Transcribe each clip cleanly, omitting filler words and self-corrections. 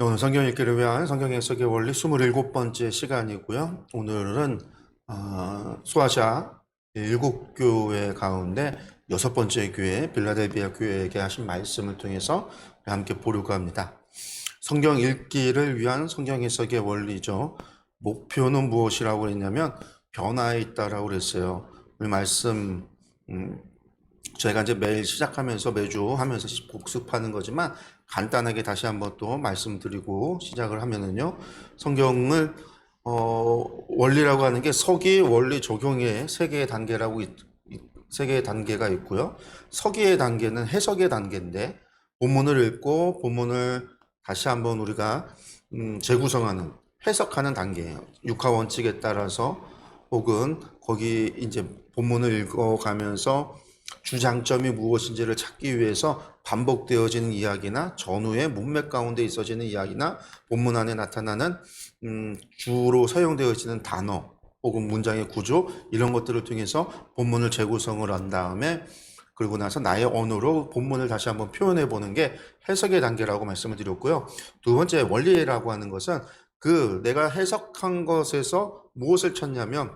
오늘 성경 읽기를 위한 성경 해석의 원리 27번째 시간이고요. 오늘은 수아시아 7교회 가운데 6번째 교회 빌라델비아 교회에게 하신 말씀을 통해서 함께 보려고 합니다. 성경 읽기를 위한 성경 해석의 원리죠. 목표는 무엇이라고 했냐면 변화에 있다라고 그랬어요. 오늘 말씀 저희가 이제 매일 시작하면서 매주 하면서 복습하는 거지만 간단하게 다시 한번 또 말씀드리고 시작을 하면은요. 성경을 원리라고 하는 게 서기, 원리, 적용의 세 개의 단계가 있고요. 서기의 단계는 해석의 단계인데 본문을 읽고 본문을 다시 한번 우리가 재구성하는 해석하는 단계예요. 육하 원칙에 따라서 혹은 거기 이제 본문을 읽어가면서 주장점이 무엇인지를 찾기 위해서 반복되어지는 이야기나 전후의 문맥 가운데 있어지는 이야기나 본문 안에 나타나는 주로 사용되어지는 단어 혹은 문장의 구조 이런 것들을 통해서 본문을 재구성을 한 다음에 그리고 나서 나의 언어로 본문을 다시 한번 표현해 보는 게 해석의 단계라고 말씀을 드렸고요. 두 번째 원리라고 하는 것은 내가 해석한 것에서 무엇을 찾냐면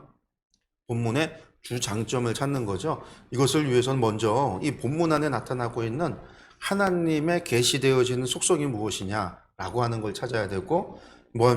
본문의 주장점을 찾는 거죠. 이것을 위해서는 먼저 이 본문 안에 나타나고 있는 하나님의 계시되어지는 속성이 무엇이냐라고 하는 걸 찾아야 되고,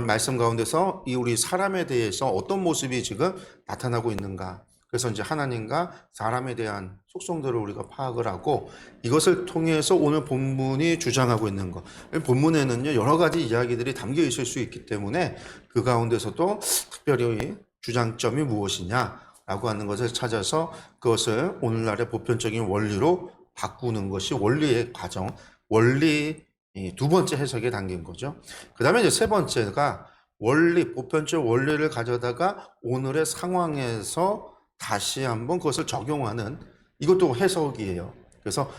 말씀 가운데서 이 우리 사람에 대해서 어떤 모습이 지금 나타나고 있는가. 그래서 이제 하나님과 사람에 대한 속성들을 우리가 파악을 하고 이것을 통해서 오늘 본문이 주장하고 있는 것. 본문에는요 여러 가지 이야기들이 담겨 있을 수 있기 때문에 그 가운데서도 특별히 주장점이 무엇이냐라고 하는 것을 찾아서 그것을 오늘날의 보편적인 원리로 바꾸는 것이 원리의 과정, 원리 두 번째 해석의 단계인 거죠. 그 다음에 이제 세 번째가 보편적 원리를 가져다가 오늘의 상황에서 다시 한번 그것을 적용하는 이것도 해석이에요. 그래서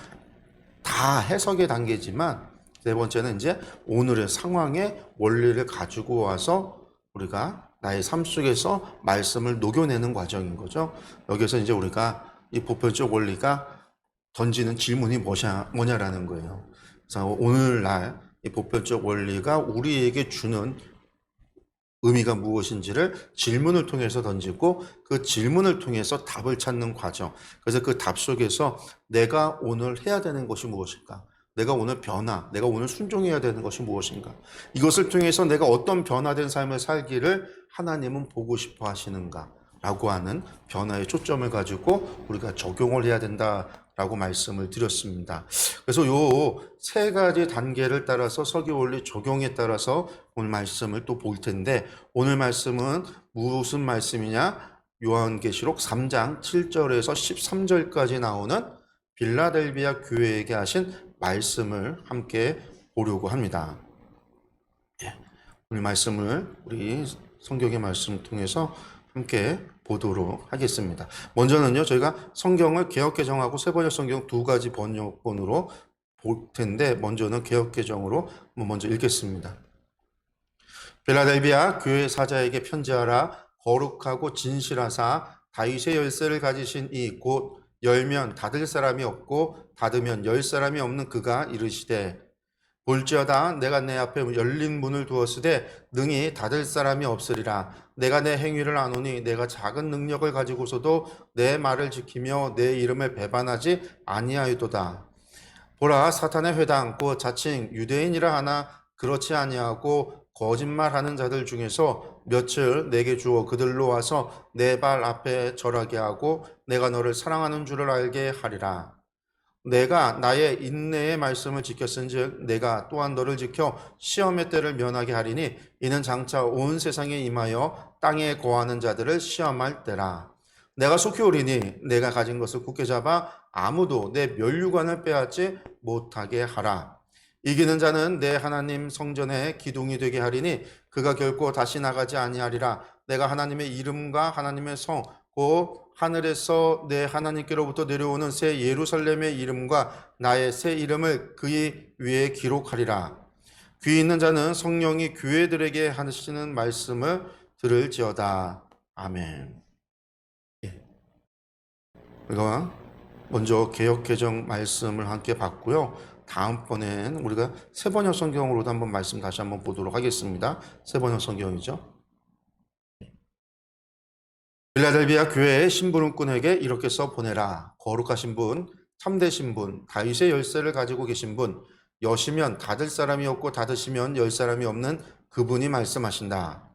다 해석의 단계지만 네 번째는 이제 오늘의 상황에 원리를 가지고 와서 우리가 나의 삶 속에서 말씀을 녹여내는 과정인 거죠. 여기서 이제 우리가 이 보편적 원리가 던지는 질문이 뭐냐라는 거예요. 그래서 오늘날 이 보편적 원리가 우리에게 주는 의미가 무엇인지를 질문을 통해서 던지고 그 질문을 통해서 답을 찾는 과정. 그래서 그 답 속에서 내가 오늘 해야 되는 것이 무엇일까? 내가 오늘 내가 오늘 순종해야 되는 것이 무엇인가? 이것을 통해서 내가 어떤 변화된 삶을 살기를 하나님은 보고 싶어 하시는가? 라고 하는 변화의 초점을 가지고 우리가 적용을 해야 된다라고 말씀을 드렸습니다. 그래서 요 세 가지 단계를 따라서 서기 원리 적용에 따라서 오늘 말씀을 또 볼 텐데 오늘 말씀은 무슨 말씀이냐? 요한계시록 3장 7절에서 13절까지 나오는 빌라델비아 교회에게 하신 말씀을 함께 보려고 합니다. 오늘 말씀을 우리 성경의 말씀을 통해서 함께 보도록 하겠습니다. 먼저는요, 저희가 성경을 개역개정하고 세번역 성경 두 가지 번역본으로 볼 텐데, 먼저는 개역개정으로 먼저 읽겠습니다. 빌라델비아 교회 사자에게 편지하라. 거룩하고 진실하사 다윗의 열쇠를 가지신 이 곧 열면 닫을 사람이 없고 닫으면 열 사람이 없는 그가 이르시되 볼지어다 내가 내 앞에 열린 문을 두었으되 능히 닫을 사람이 없으리라. 내가 내 행위를 아노니 내가 작은 능력을 가지고서도 내 말을 지키며 내 이름을 배반하지 아니하였도다. 보라, 사탄의 회당 곧 자칭 유대인이라 하나 그렇지 아니하고 거짓말하는 자들 중에서 며칠 내게 주어 그들로 와서 내 발 앞에 절하게 하고 내가 너를 사랑하는 줄을 알게 하리라. 내가 나의 인내의 말씀을 지켰은즉 내가 또한 너를 지켜 시험의 때를 면하게 하리니 이는 장차 온 세상에 임하여 땅에 거하는 자들을 시험할 때라. 내가 속히 오리니 내가 가진 것을 굳게 잡아 아무도 내 면류관을 빼앗지 못하게 하라. 이기는 자는 내 하나님 성전의 기둥이 되게 하리니 그가 결코 다시 나가지 아니하리라. 내가 하나님의 이름과 하나님의 성 곧 하늘에서 내 하나님께로부터 내려오는 새 예루살렘의 이름과 나의 새 이름을 그의 위에 기록하리라. 귀 있는 자는 성령이 교회들에게 하시는 말씀을 들을지어다. 아멘. 우리가 먼저 개역개정 말씀을 함께 봤고요. 다음번엔 우리가 세번역 성경으로도 한번 말씀 다시 한번 보도록 하겠습니다. 세번역 성경이죠. 빌라델비아 교회의 심부름꾼에게 이렇게 써 보내라. 거룩하신 분, 참되신 분, 다윗의 열쇠를 가지고 계신 분, 여시면 닫을 사람이 없고 닫으시면 열 사람이 없는 그분이 말씀하신다.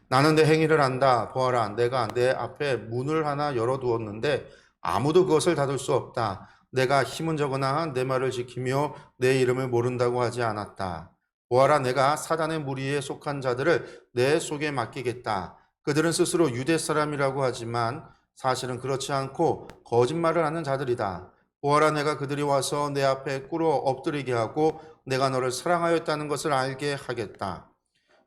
나는 내 행위를 안다. 보아라, 내가 내 앞에 문을 하나 열어두었는데 아무도 그것을 닫을 수 없다. 내가 힘은 적으나 내 말을 지키며 내 이름을 모른다고 하지 않았다. 보아라, 내가 사단의 무리에 속한 자들을 내 속에 맡기겠다. 그들은 스스로 유대 사람이라고 하지만 사실은 그렇지 않고 거짓말을 하는 자들이다. 보아라, 내가 그들이 와서 내 앞에 꿇어 엎드리게 하고 내가 너를 사랑하였다는 것을 알게 하겠다.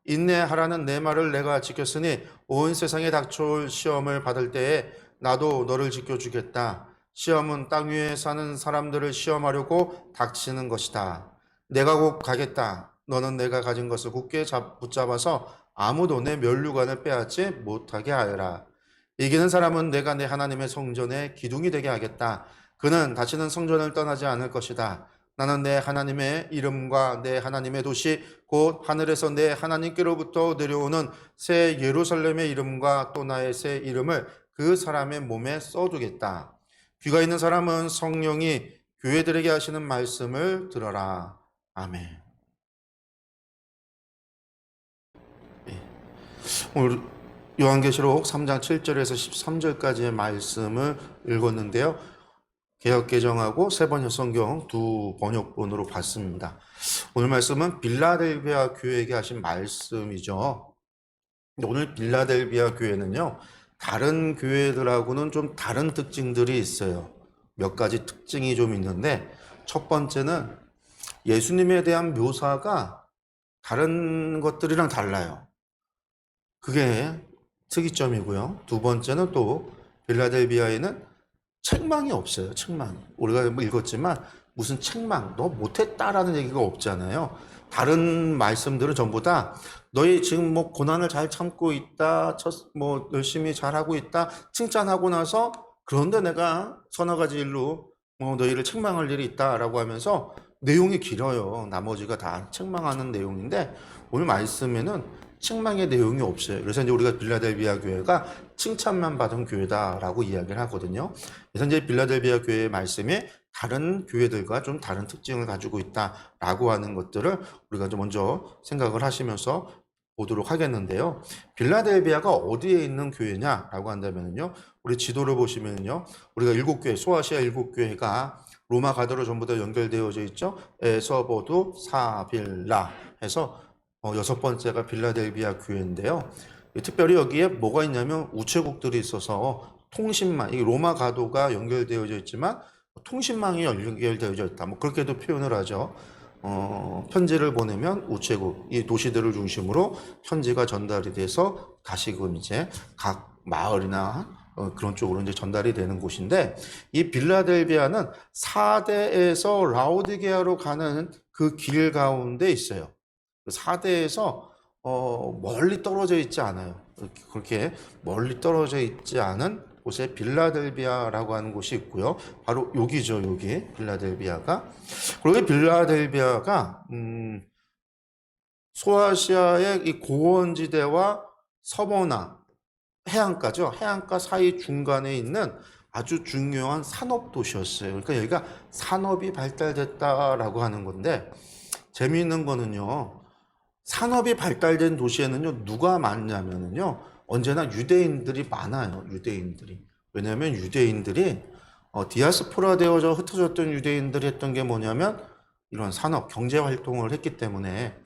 인내하라는 내 말을 내가 지켰으니 온 세상에 닥쳐올 시험을 받을 때에 나도 너를 지켜주겠다. 시험은 땅 위에 사는 사람들을 시험하려고 닥치는 것이다. 내가 곧 가겠다. 너는 내가 가진 것을 굳게 붙잡아서 아무도 내 면류관을 빼앗지 못하게 하여라. 이기는 사람은 내가 내 하나님의 성전에 기둥이 되게 하겠다. 그는 다시는 성전을 떠나지 않을 것이다. 나는 내 하나님의 이름과 내 하나님의 도시 곧 하늘에서 내 하나님께로부터 내려오는 새 예루살렘의 이름과 또 나의 새 이름을 그 사람의 몸에 써두겠다. 귀가 있는 사람은 성령이 교회들에게 하시는 말씀을 들어라. 아멘. 오늘 요한계시록 3장 7절에서 13절까지의 말씀을 읽었는데요. 개역개정하고 세번역 성경 두 번역본으로 봤습니다. 오늘 말씀은 빌라델비아 교회에게 하신 말씀이죠. 오늘 빌라델비아 교회는요, 다른 교회들하고는 좀 다른 특징들이 있어요. 몇 가지 특징이 좀 있는데, 첫 번째는 예수님에 대한 묘사가 다른 것들이랑 달라요. 그게 특이점이고요. 두 번째는 또 빌라델비아에는 책망이 없어요. 책망. 우리가 읽었지만 무슨 책망, 너 못했다라는 얘기가 없잖아요. 다른 말씀들은 전부 다 너희 지금 뭐 고난을 잘 참고 있다, 뭐 열심히 잘하고 있다, 칭찬하고 나서 그런데 내가 서너 가지 일로 뭐 너희를 책망할 일이 있다라고 하면서 내용이 길어요. 나머지가 다 책망하는 내용인데 오늘 말씀에는 책망의 내용이 없어요. 그래서 이제 우리가 빌라델비아 교회가 칭찬만 받은 교회다라고 이야기를 하거든요. 그래서 이제 빌라델비아 교회의 말씀이 다른 교회들과 좀 다른 특징을 가지고 있다라고 하는 것들을 우리가 좀 먼저 생각을 하시면서 보도록 하겠는데요. 빌라델비아가 어디에 있는 교회냐라고 한다면요. 우리 지도를 보시면요. 우리가 7교회, 소아시아 7교회가 로마 가도로 전부 다 연결되어져 있죠. 에서보두, 사빌라 해서 6번째가 빌라델비아 교회인데요. 특별히 여기에 뭐가 있냐면 우체국들이 있어서 통신망, 이 로마 가도가 연결되어져 있지만 통신망이 연결되어져 있다. 뭐 그렇게도 표현을 하죠. 편지를 보내면 우체국, 이 도시들을 중심으로 편지가 전달이 돼서 다시금 이제 각 마을이나 그런 쪽으로 이제 전달이 되는 곳인데 이 빌라델비아는 4대에서 라오디게아로 가는 그 길 가운데 있어요. 4대에서 멀리 떨어져 있지 않아요. 그렇게 멀리 떨어져 있지 않은 곳에 빌라델비아라고 하는 곳이 있고요. 바로 여기죠, 여기 빌라델비아가. 그리고 빌라델비아가 소아시아의 이 고원지대와 서머나 해안가죠. 해안가 사이 중간에 있는 아주 중요한 산업 도시였어요. 그러니까 여기가 산업이 발달됐다라고 하는 건데 재미있는 거는요. 산업이 발달된 도시에는요, 누가 많냐면요, 언제나 유대인들이 많아요, 유대인들이. 왜냐하면 유대인들이, 디아스포라 되어져 흩어졌던 유대인들이 했던 게 뭐냐면, 이런 산업, 경제 활동을 했기 때문에,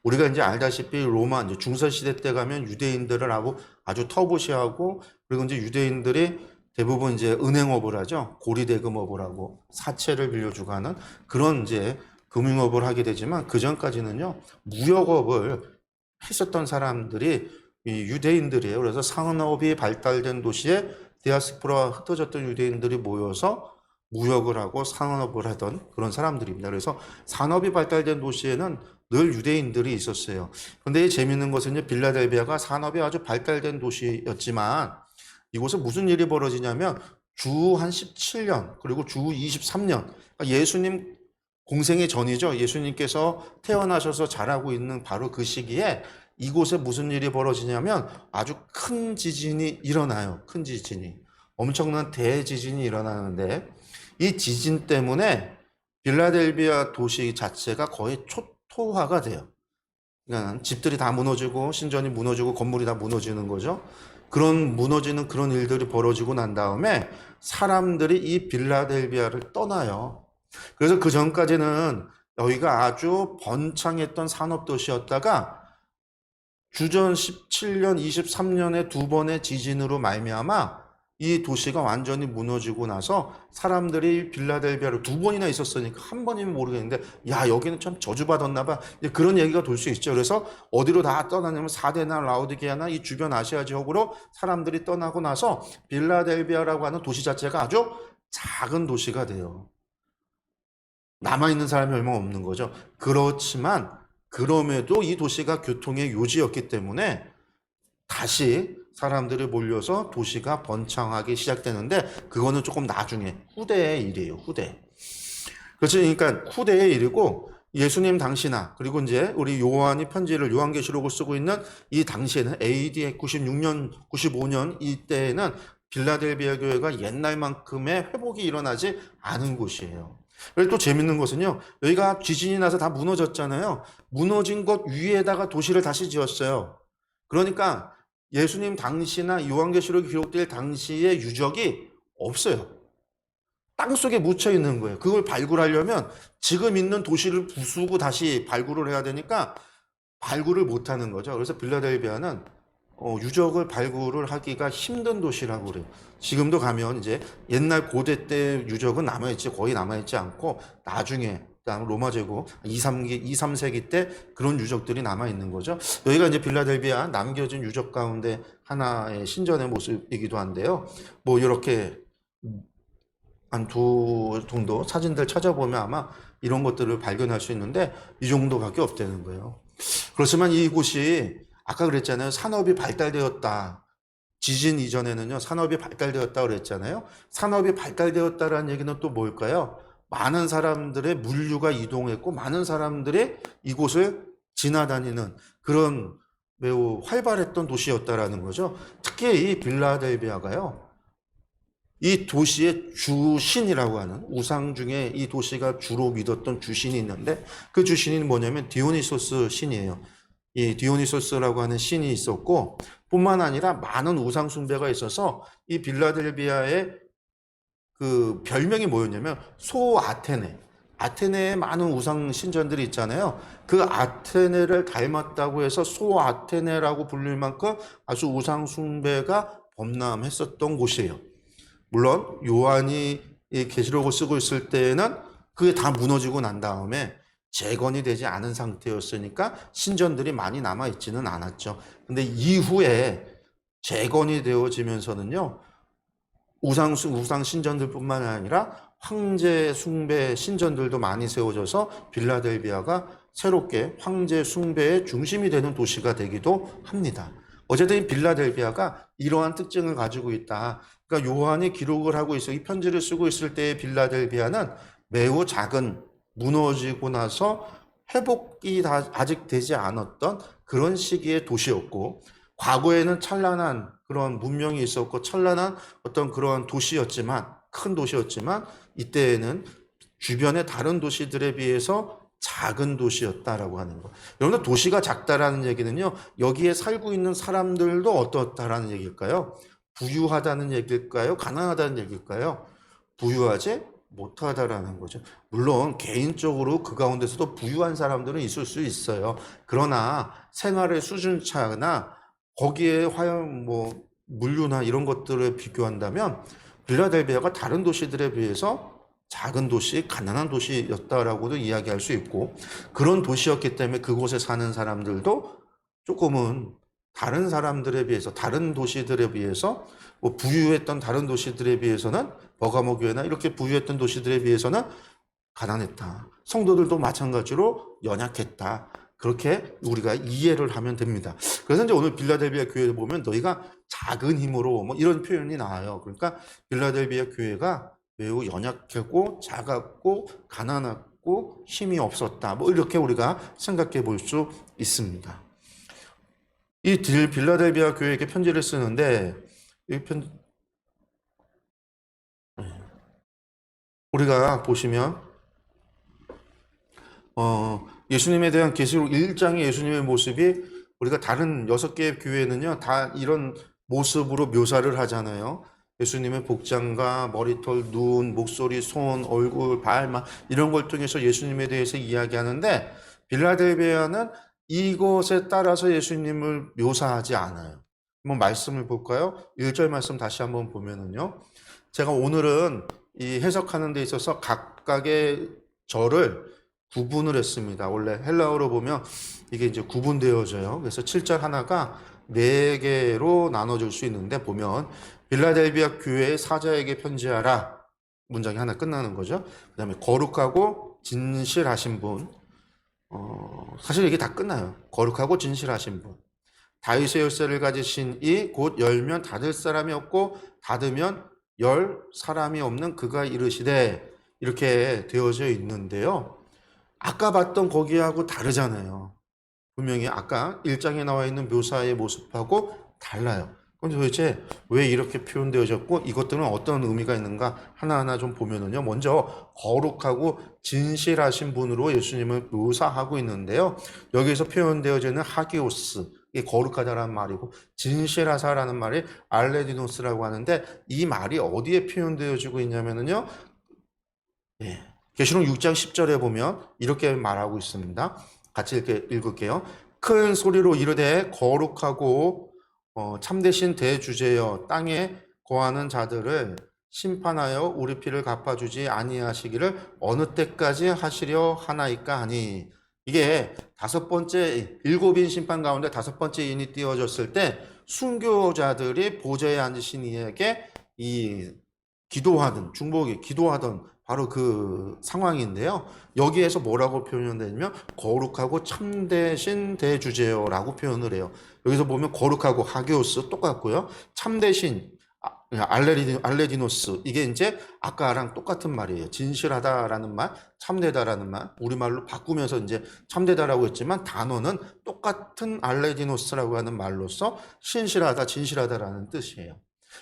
우리가 이제 알다시피 로마, 이제 중세시대 때 가면 유대인들을 하고 아주 터부시하고, 그리고 이제 유대인들이 대부분 이제 은행업을 하죠. 고리대금업을 하고, 사채를 빌려주고 하는 그런 이제 금융업을 하게 되지만 그 전까지는요 무역업을 했었던 사람들이 이 유대인들이에요. 그래서 산업이 발달된 도시에 디아스포라 흩어졌던 유대인들이 모여서 무역을 하고 산업을 하던 그런 사람들입니다. 그래서 산업이 발달된 도시에는 늘 유대인들이 있었어요. 그런데 재미있는 것은 빌라델비아가 산업이 아주 발달된 도시였지만 이곳에 무슨 일이 벌어지냐면 주 한 17년 그리고 주 23년 예수님 공생의 전이죠. 예수님께서 태어나셔서 자라고 있는 바로 그 시기에 이곳에 무슨 일이 벌어지냐면 아주 큰 지진이 일어나요. 큰 지진이. 엄청난 대지진이 일어나는데 이 지진 때문에 빌라델비아 도시 자체가 거의 초토화가 돼요. 그러니까 집들이 다 무너지고 신전이 무너지고 건물이 다 무너지는 거죠. 그런 무너지는 그런 일들이 벌어지고 난 다음에 사람들이 이 빌라델비아를 떠나요. 그래서 그 전까지는 여기가 아주 번창했던 산업도시였다가 주전 17년, 23년에 두 번의 지진으로 말미암아 이 도시가 완전히 무너지고 나서 사람들이 빌라델비아를 두 번이나 있었으니까 한 번이면 모르겠는데 야 여기는 참 저주받았나 봐. 그런 얘기가 돌 수 있죠. 그래서 어디로 다 떠나냐면 사데나 라우디게아나 이 주변 아시아 지역으로 사람들이 떠나고 나서 빌라델비아라고 하는 도시 자체가 아주 작은 도시가 돼요. 남아있는 사람이 얼마 없는 거죠. 그렇지만 그럼에도 이 도시가 교통의 요지였기 때문에 다시 사람들이 몰려서 도시가 번창하기 시작되는데 그거는 조금 나중에 후대의 일이에요. 후대. 그러니까 후대의 일이고 예수님 당시나 그리고 이제 우리 요한이 편지를 요한계시록을 쓰고 있는 이 당시에는 AD 96년, 95년 이때에는 빌라델비아 교회가 옛날만큼의 회복이 일어나지 않은 곳이에요. 그리고 또 재밌는 것은요. 여기가 지진이 나서 다 무너졌잖아요. 무너진 것 위에다가 도시를 다시 지었어요. 그러니까 예수님 당시나 요한계시록이 기록될 당시의 유적이 없어요. 땅속에 묻혀 있는 거예요. 그걸 발굴하려면 지금 있는 도시를 부수고 다시 발굴을 해야 되니까 발굴을 못 하는 거죠. 그래서 빌라델비아는 유적을 발굴을 하기가 힘든 도시라고 그래요. 지금도 가면 이제 옛날 고대 때 유적은 남아있지 거의 남아있지 않고 나중에 로마 제국 2, 3세기 때 그런 유적들이 남아있는 거죠. 여기가 이제 빌라델비아 남겨진 유적 가운데 하나의 신전의 모습이기도 한데요. 뭐 이렇게 한 두 정도 사진들 찾아보면 아마 이런 것들을 발견할 수 있는데 이 정도밖에 없다는 거예요. 그렇지만 이곳이 아까 그랬잖아요. 산업이 발달되었다. 지진 이전에는요. 산업이 발달되었다 그랬잖아요. 산업이 발달되었다라는 얘기는 또 뭘까요? 많은 사람들의 물류가 이동했고 많은 사람들이 이곳을 지나다니는 그런 매우 활발했던 도시였다라는 거죠. 특히 이 빌라델비아가요. 이 도시의 주신이라고 하는 우상 중에 이 도시가 주로 믿었던 주신이 있는데 그 주신이 뭐냐면 디오니소스 신이에요. 이 디오니소스라고 하는 신이 있었고 뿐만 아니라 많은 우상 숭배가 있어서 이 빌라델비아의 그 별명이 뭐였냐면 소아테네. 아테네에 많은 우상 신전들이 있잖아요. 그 아테네를 닮았다고 해서 소아테네라고 불릴 만큼 아주 우상 숭배가 범람했었던 곳이에요. 물론 요한이 이 계시록을 쓰고 있을 때는 그게 다 무너지고 난 다음에 재건이 되지 않은 상태였으니까 신전들이 많이 남아있지는 않았죠. 근데 이후에 재건이 되어지면서는요, 우상 신전들뿐만 아니라 황제 숭배 신전들도 많이 세워져서 빌라델비아가 새롭게 황제 숭배의 중심이 되는 도시가 되기도 합니다. 어쨌든 빌라델비아가 이러한 특징을 가지고 있다. 그러니까 요한이 기록을 하고 있어 이 편지를 쓰고 있을 때의 빌라델비아는 매우 작은 무너지고 나서 회복이 아직 되지 않았던 그런 시기의 도시였고 과거에는 찬란한 그런 문명이 있었고 찬란한 어떤 그런 도시였지만 큰 도시였지만 이때에는 주변의 다른 도시들에 비해서 작은 도시였다라고 하는 거. 여러분들 도시가 작다라는 얘기는요. 여기에 살고 있는 사람들도 어떻다라는 얘기일까요? 부유하다는 얘기일까요? 가난하다는 얘기일까요? 부유하지 못하다라는 거죠. 물론 개인적으로 그 가운데서도 부유한 사람들은 있을 수 있어요. 그러나 생활의 수준 차나 거기에 화연 뭐 물류나 이런 것들을 비교한다면 빌라델비아가 다른 도시들에 비해서 작은 도시, 가난한 도시였다라고도 이야기할 수 있고 그런 도시였기 때문에 그곳에 사는 사람들도 조금은 다른 사람들에 비해서 다른 도시들에 비해서 뭐 부유했던 다른 도시들에 비해서는 버가모 교회나 이렇게 부유했던 도시들에 비해서는 가난했다. 성도들도 마찬가지로 연약했다. 그렇게 우리가 이해를 하면 됩니다. 그래서 이제 오늘 빌라델비아 교회를 보면 너희가 작은 힘으로 뭐 이런 표현이 나와요. 그러니까 빌라델비아 교회가 매우 연약하고 작았고 고 힘이 없었다. 뭐 이렇게 우리가 생각해 볼 수 있습니다. 이 빌라델비아 교회에게 편지를 쓰는데 이 우리가 보시면 예수님에 대한 계시록 1장의 예수님의 모습이 우리가 다른 6개의 교회는요 다 이런 모습으로 묘사를 하잖아요. 예수님의 복장과 머리털, 눈, 목소리, 손, 얼굴, 발 이런 걸 통해서 예수님에 대해서 이야기하는데 빌라델비아는 이것에 따라서 예수님을 묘사하지 않아요. 한번 말씀을 볼까요? 1절 말씀 다시 한번 보면은요. 제가 오늘은 이 해석하는 데 있어서 각각의 절을 구분을 했습니다. 원래 헬라어로 보면 이게 이제 구분되어져요. 그래서 7절 하나가 4개로 나눠질 수 있는데 보면 빌라델비아 교회의 사자에게 편지하라 문장이 하나 끝나는 거죠. 그 다음에 거룩하고 진실하신 분, 사실 이게 다 끝나요. 거룩하고 진실하신 분, 다윗의 열쇠를 가지신 이 곧 열면 닫을 사람이 없고 닫으면 열 사람이 없는 그가 이르시되 이렇게 되어져 있는데요. 아까 봤던 거기하고 다르잖아요. 분명히 아까 1장에 나와 있는 묘사의 모습하고 달라요. 그럼 도대체 왜 이렇게 표현되어졌고 이것들은 어떤 의미가 있는가 하나하나 좀 보면은요. 먼저 거룩하고 진실하신 분으로 예수님을 묘사하고 있는데요. 여기서 표현되어지는 하기오스, 이게 거룩하다라는 말이고 진실하사라는 말이 알레디노스라고 하는데 이 말이 어디에 표현되어지고 있냐면은요. 계시록 6장 10절에 보면 이렇게 말하고 있습니다. 같이 이렇게 읽을게요. 큰 소리로 이르되 거룩하고 참되신 대주제여 땅에 거하는 자들을 심판하여 우리 피를 갚아주지 아니하시기를 어느 때까지 하시려 하나이까 하니. 이게 5번째 7인 심판 가운데 5번째 인이 띄워졌을 때 순교자들이 보좌에 앉으신 이에게 이 기도하던 중보기 기도하던 바로 그 상황인데요. 여기에서 뭐라고 표현되냐면 거룩하고 참되신 대주제요라고 표현을 해요. 여기서 보면 거룩하고 하기오스 똑같고요. 참되신 알레디노스 이게 이제 아까랑 똑같은 말이에요. 진실하다라는 말, 참되다라는 말, 우리말로 바꾸면서 이제 참되다라고 했지만 단어는 똑같은 알레디노스라고 하는 말로서 신실하다, 진실하다라는 뜻이에요.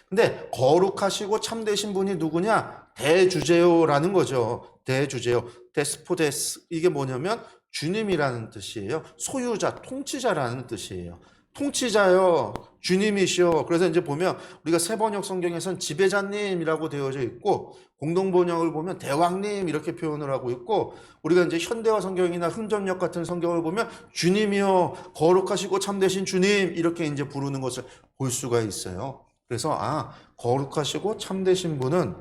근데 거룩하시고 참되신 분이 누구냐? 대주제요라는 거죠. 대주제요. 데스포데스. 이게 뭐냐면 주님이라는 뜻이에요. 소유자, 통치자라는 뜻이에요. 통치자요, 주님이시여. 그래서 이제 보면 우리가 세번역 성경에서는 지배자님이라고 되어져 있고 공동번역을 보면 대왕님 이렇게 표현을 하고 있고 우리가 이제 현대화 성경이나 흥전역 같은 성경을 보면 주님이여, 거룩하시고 참되신 주님 이렇게 이제 부르는 것을 볼 수가 있어요. 그래서 거룩하시고 참되신 분은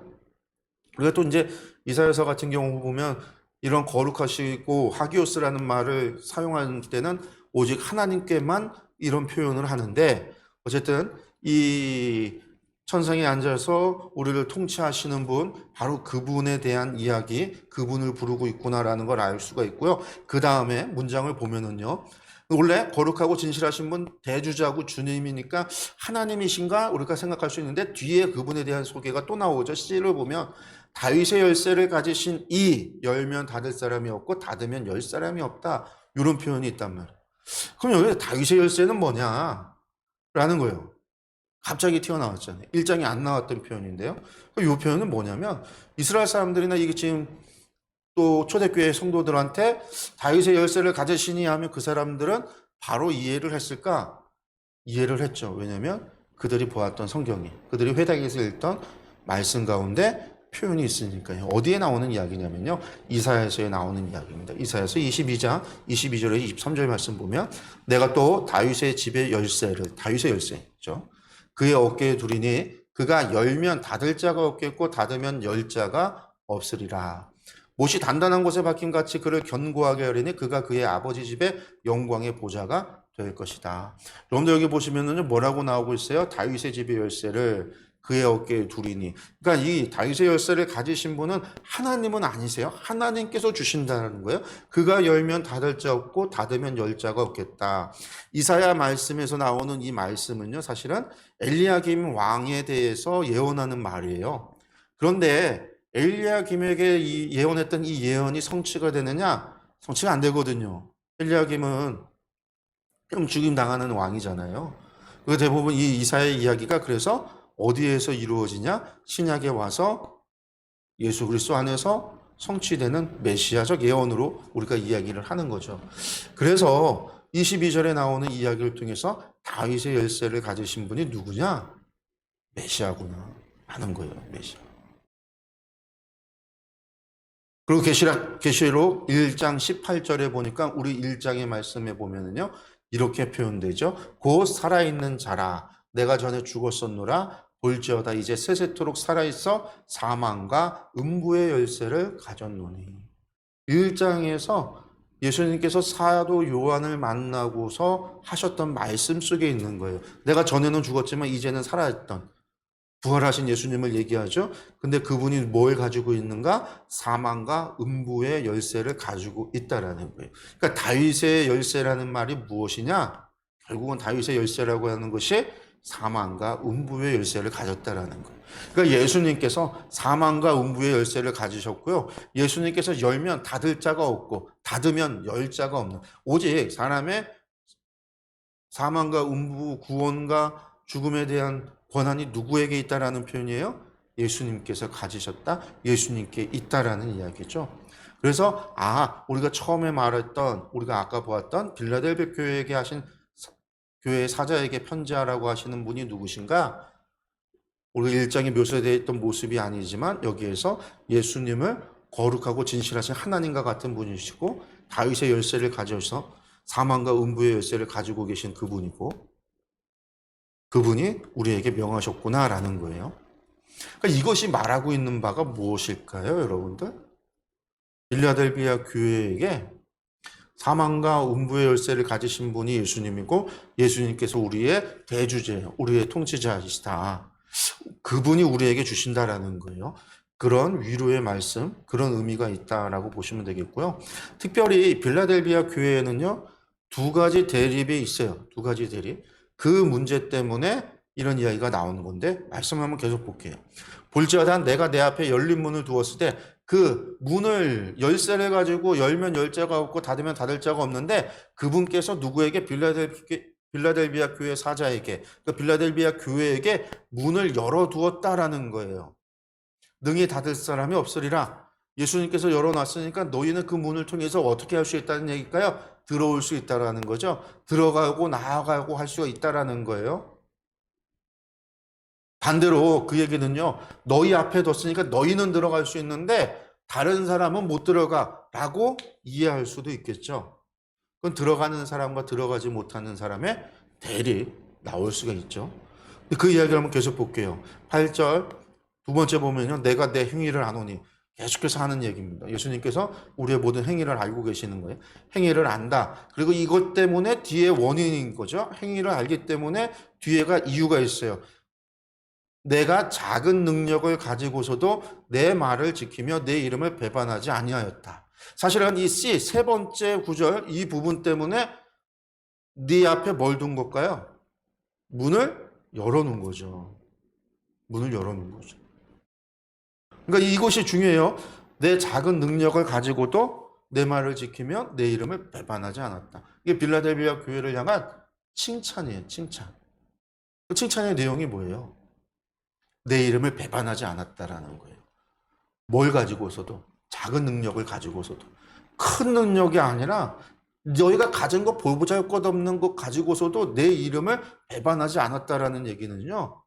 우리가 또 이제 이사야서 같은 경우 보면 이런 거룩하시고 하기오스라는 말을 사용할 때는 오직 하나님께만 이런 표현을 하는데 어쨌든 이 천상에 앉아서 우리를 통치하시는 분, 바로 그분에 대한 이야기, 그분을 부르고 있구나라는 걸 알 수가 있고요. 그 다음에 문장을 보면은요. 원래 거룩하고 진실하신 분 대주자고 주님이니까 하나님이신가 우리가 생각할 수 있는데 뒤에 그분에 대한 소개가 또 나오죠. C를 보면 다윗의 열쇠를 가지신 이 열면 닫을 사람이 없고 닫으면 열 사람이 없다. 이런 표현이 있단 말이에요. 그럼 여기 다윗의 열쇠는 뭐냐? 라는 거예요. 갑자기 튀어나왔잖아요. 1장에 안 나왔던 표현인데요. 이 표현은 뭐냐면 이스라엘 사람들이나 이게 지금 또 초대교회 성도들한테 다윗의 열쇠를 가지시니 하면 그 사람들은 바로 이해를 했을까? 이해를 했죠. 왜냐하면 그들이 보았던 성경이, 그들이 회당에서 읽던 말씀 가운데 표현이 있으니까요. 어디에 나오는 이야기냐면요. 이사야서에 나오는 이야기입니다. 이사야서 22장 22절에 23절 말씀 보면 내가 또 다윗의 집의 열쇠를, 다윗의 열쇠죠. 그의 어깨에 두리니 그가 열면 닫을 자가 없겠고 닫으면 열 자가 없으리라. 못이 단단한 곳에 박힌 같이 그를 견고하게 하리니 그가 그의 아버지 집의 영광의 보좌가 될 것이다. 여러분들 여기 보시면은 뭐라고 나오고 있어요? 다윗의 집의 열쇠를 그의 어깨에 두리니. 그러니까 이 다윗의 열쇠를 가지신 분은 하나님은 아니세요. 하나님께서 주신다는 거예요. 그가 열면 닫을 자 없고 닫으면 열 자가 없겠다. 이사야 말씀에서 나오는 이 말씀은요, 사실은 엘리야김 왕에 대해서 예언하는 말이에요. 그런데 엘리야김에게 이 예언했던 이 예언이 성취가 되느냐? 성취가 안 되거든요. 엘리야김은 죽임 당하는 왕이잖아요. 그 대부분 이 이사야의 이야기가 그래서 어디에서 이루어지냐? 신약에 와서 예수 그리스도 안에서 성취되는 메시아적 예언으로 우리가 이야기를 하는 거죠. 그래서 22절에 나오는 이야기를 통해서 다윗의 열쇠를 가지신 분이 누구냐? 메시아구나 하는 거예요. 메시아. 그리고 계시록 1장 18절에 보니까 우리 1장의 말씀에 보면은요. 이렇게 표현되죠. 곧 살아있는 자라 내가 전에 죽었었노라 볼지어다 이제 세세토록 살아있어 사망과 음부의 열쇠를 가졌노니. 1장에서 예수님께서 사도 요한을 만나고서 하셨던 말씀 속에 있는 거예요. 내가 전에는 죽었지만 이제는 살아있던 부활하신 예수님을 얘기하죠. 근데 그분이 뭘 가지고 있는가? 사망과 음부의 열쇠를 가지고 있다라는 거예요. 그러니까 다윗의 열쇠라는 말이 무엇이냐? 결국은 다윗의 열쇠라고 하는 것이 사망과 음부의 열쇠를 가졌다라는 거예요. 그러니까 예수님께서 사망과 음부의 열쇠를 가지셨고요. 예수님께서 열면 닫을 자가 없고 닫으면 열 자가 없는 오직 사람의 사망과 음부 구원과 죽음에 대한 권한이 누구에게 있다라는 표현이에요? 예수님께서 가지셨다. 예수님께 있다라는 이야기죠. 그래서 우리가 처음에 말했던 우리가 아까 보았던 빌라델비아 교회에게 하신 교회 사자에게 편지하라고 하시는 분이 누구신가? 우리가 일장에 묘사되어 있던 모습이 아니지만 여기에서 예수님을 거룩하고 진실하신 하나님과 같은 분이시고 다윗의 열쇠를 가져서 사망과 음부의 열쇠를 가지고 계신 그분이고 그분이 우리에게 명하셨구나라는 거예요. 그러니까 이것이 말하고 있는 바가 무엇일까요, 여러분들? 빌라델비아 교회에게 사망과 음부의 열쇠를 가지신 분이 예수님이고 예수님께서 우리의 대주제예요. 우리의 통치자이시다. 그분이 우리에게 주신다라는 거예요. 그런 위로의 말씀, 그런 의미가 있다라고 보시면 되겠고요. 특별히 빌라델비아 교회에는요, 두 가지 대립이 있어요. 두 가지 대립. 그 문제 때문에 이런 이야기가 나오는 건데 말씀 한번 계속 볼게요. 볼지어다 내가 내 앞에 열린 문을 두었을 때 그 문을 열쇠를 가지고 열면 열 자가 없고 닫으면 닫을 자가 없는데 그분께서 누구에게 빌라델비아 교회 사자에게 그 빌라델비아 교회에게 문을 열어두었다라는 거예요. 능히 닫을 사람이 없으리라. 예수님께서 열어놨으니까 너희는 그 문을 통해서 어떻게 할 수 있다는 얘기일까요? 들어올 수 있다라는 거죠. 들어가고 나아가고 할 수가 있다라는 거예요. 반대로 그 얘기는요. 너희 앞에 뒀으니까 너희는 들어갈 수 있는데 다른 사람은 못 들어가라고 이해할 수도 있겠죠. 그건 들어가는 사람과 들어가지 못하는 사람의 대립 나올 수가 있죠. 그 이야기를 한번 계속 볼게요. 8절 두 번째 보면요. 내가 내 행위를 아노니 계속해서 하는 얘기입니다. 예수님께서 우리의 모든 행위를 알고 계시는 거예요. 행위를 안다. 그리고 이것 때문에 뒤에 원인인 거죠. 행위를 알기 때문에 뒤에가 이유가 있어요. 내가 작은 능력을 가지고서도 내 말을 지키며 내 이름을 배반하지 아니하였다. 사실은 이 C 세 번째 구절 이 부분 때문에 네 앞에 뭘 둔 걸까요? 문을 열어놓은 거죠. 문을 열어놓은 거죠. 그러니까 이것이 중요해요. 내 작은 능력을 가지고도 내 말을 지키며 내 이름을 배반하지 않았다. 이게 빌라델비아 교회를 향한 칭찬이에요. 칭찬. 그 칭찬의 내용이 뭐예요? 내 이름을 배반하지 않았다라는 거예요. 뭘 가지고서도 작은 능력을 가지고서도 큰 능력이 아니라 너희가 가진 거 보잘것없는 것 가지고서도 내 이름을 배반하지 않았다라는 얘기는요.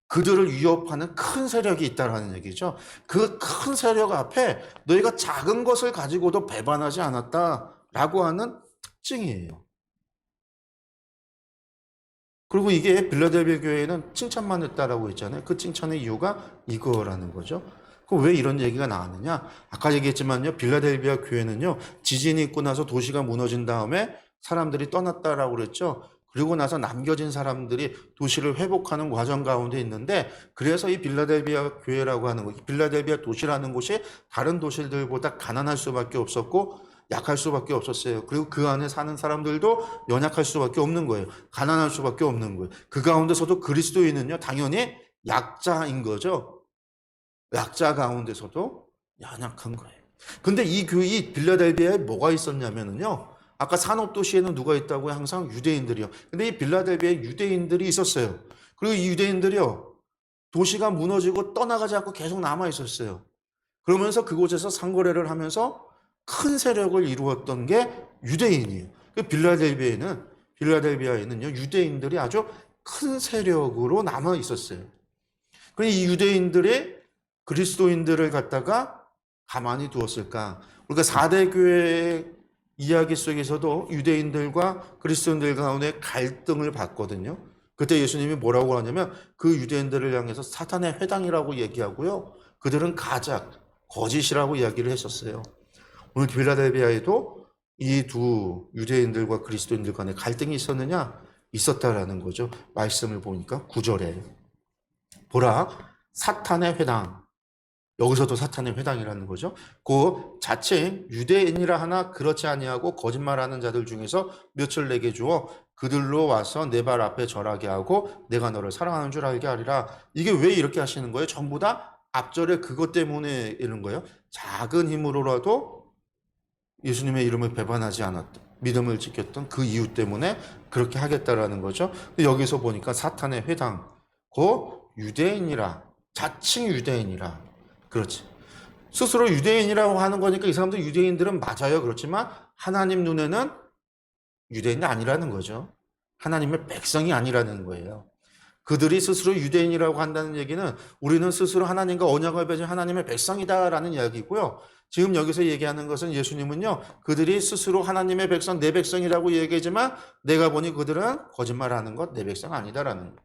그들을 위협하는 큰 세력이 있다라는 얘기죠. 그 큰 세력 앞에 너희가 작은 것을 가지고도 배반하지 않았다라고 하는 특징이에요. 그리고 이게 빌라델비아 교회에는 칭찬만 했다라고 했잖아요. 그 칭찬의 이유가 이거라는 거죠. 그럼 왜 이런 얘기가 나왔느냐? 아까 얘기했지만요. 빌라델비아 교회는요. 지진이 있고 나서 도시가 무너진 다음에 사람들이 떠났다라고 그랬죠. 그리고 나서 남겨진 사람들이 도시를 회복하는 과정 가운데 있는데 그래서 이 빌라델비아 교회라고 하는 거, 빌라델비아 도시라는 곳이 다른 도시들보다 가난할 수밖에 없었고 약할 수밖에 없었어요. 그리고 그 안에 사는 사람들도 연약할 수밖에 없는 거예요. 가난할 수밖에 없는 거예요. 그 가운데서도 그리스도인은요, 당연히 약자인 거죠. 약자 가운데서도 연약한 거예요. 근데 이 교회 빌라델비아에 뭐가 있었냐면요. 아까 산업도시에는 누가 있다고요? 항상 유대인들이요. 근데 이 빌라델비아에 유대인들이 있었어요. 그리고 이 유대인들이요. 도시가 무너지고 떠나가지 않고 계속 남아 있었어요. 그러면서 그곳에서 상거래를 하면서 큰 세력을 이루었던 게 유대인이에요. 빌라델비아에는요, 유대인들이 아주 큰 세력으로 남아 있었어요. 그럼 이 유대인들이 그리스도인들을 갖다가 가만히 두었을까? 우리가 4대 교회의 이야기 속에서도 유대인들과 그리스도인들 가운데 갈등을 봤거든요. 그때 예수님이 뭐라고 하냐면 그 유대인들을 향해서 사탄의 회당이라고 얘기하고요. 그들은 가작, 거짓이라고 이야기를 했었어요. 오늘 빌라델비아에도 이 두 유대인들과 그리스도인들 간에 갈등이 있었느냐? 있었다라는 거죠. 말씀을 보니까 9절에 보라 사탄의 회당, 여기서도 사탄의 회당이라는 거죠. 그 자칭 유대인이라 하나 그렇지 아니하고 거짓말하는 자들 중에서 몇을 내게 주어 그들로 와서 내 발 앞에 절하게 하고 내가 너를 사랑하는 줄 알게 하리라. 이게 왜 이렇게 하시는 거예요? 전부 다 앞절에 그것 때문에 이런 거예요. 작은 힘으로라도 예수님의 이름을 배반하지 않았던, 믿음을 지켰던 그 이유 때문에 그렇게 하겠다라는 거죠. 여기서 보니까 사탄의 회당, 그 유대인이라, 자칭 유대인이라. 그렇지. 스스로 유대인이라고 하는 거니까 이 사람들 유대인들은 맞아요. 그렇지만 하나님 눈에는 유대인이 아니라는 거죠. 하나님의 백성이 아니라는 거예요. 그들이 스스로 유대인이라고 한다는 얘기는 우리는 스스로 하나님과 언약을 맺은 하나님의 백성이다라는 이야기고요. 지금 여기서 얘기하는 것은 예수님은요. 그들이 스스로 하나님의 백성, 내 백성이라고 얘기하지만 내가 보니 그들은 거짓말하는 것, 내 백성 아니다라는 거예요.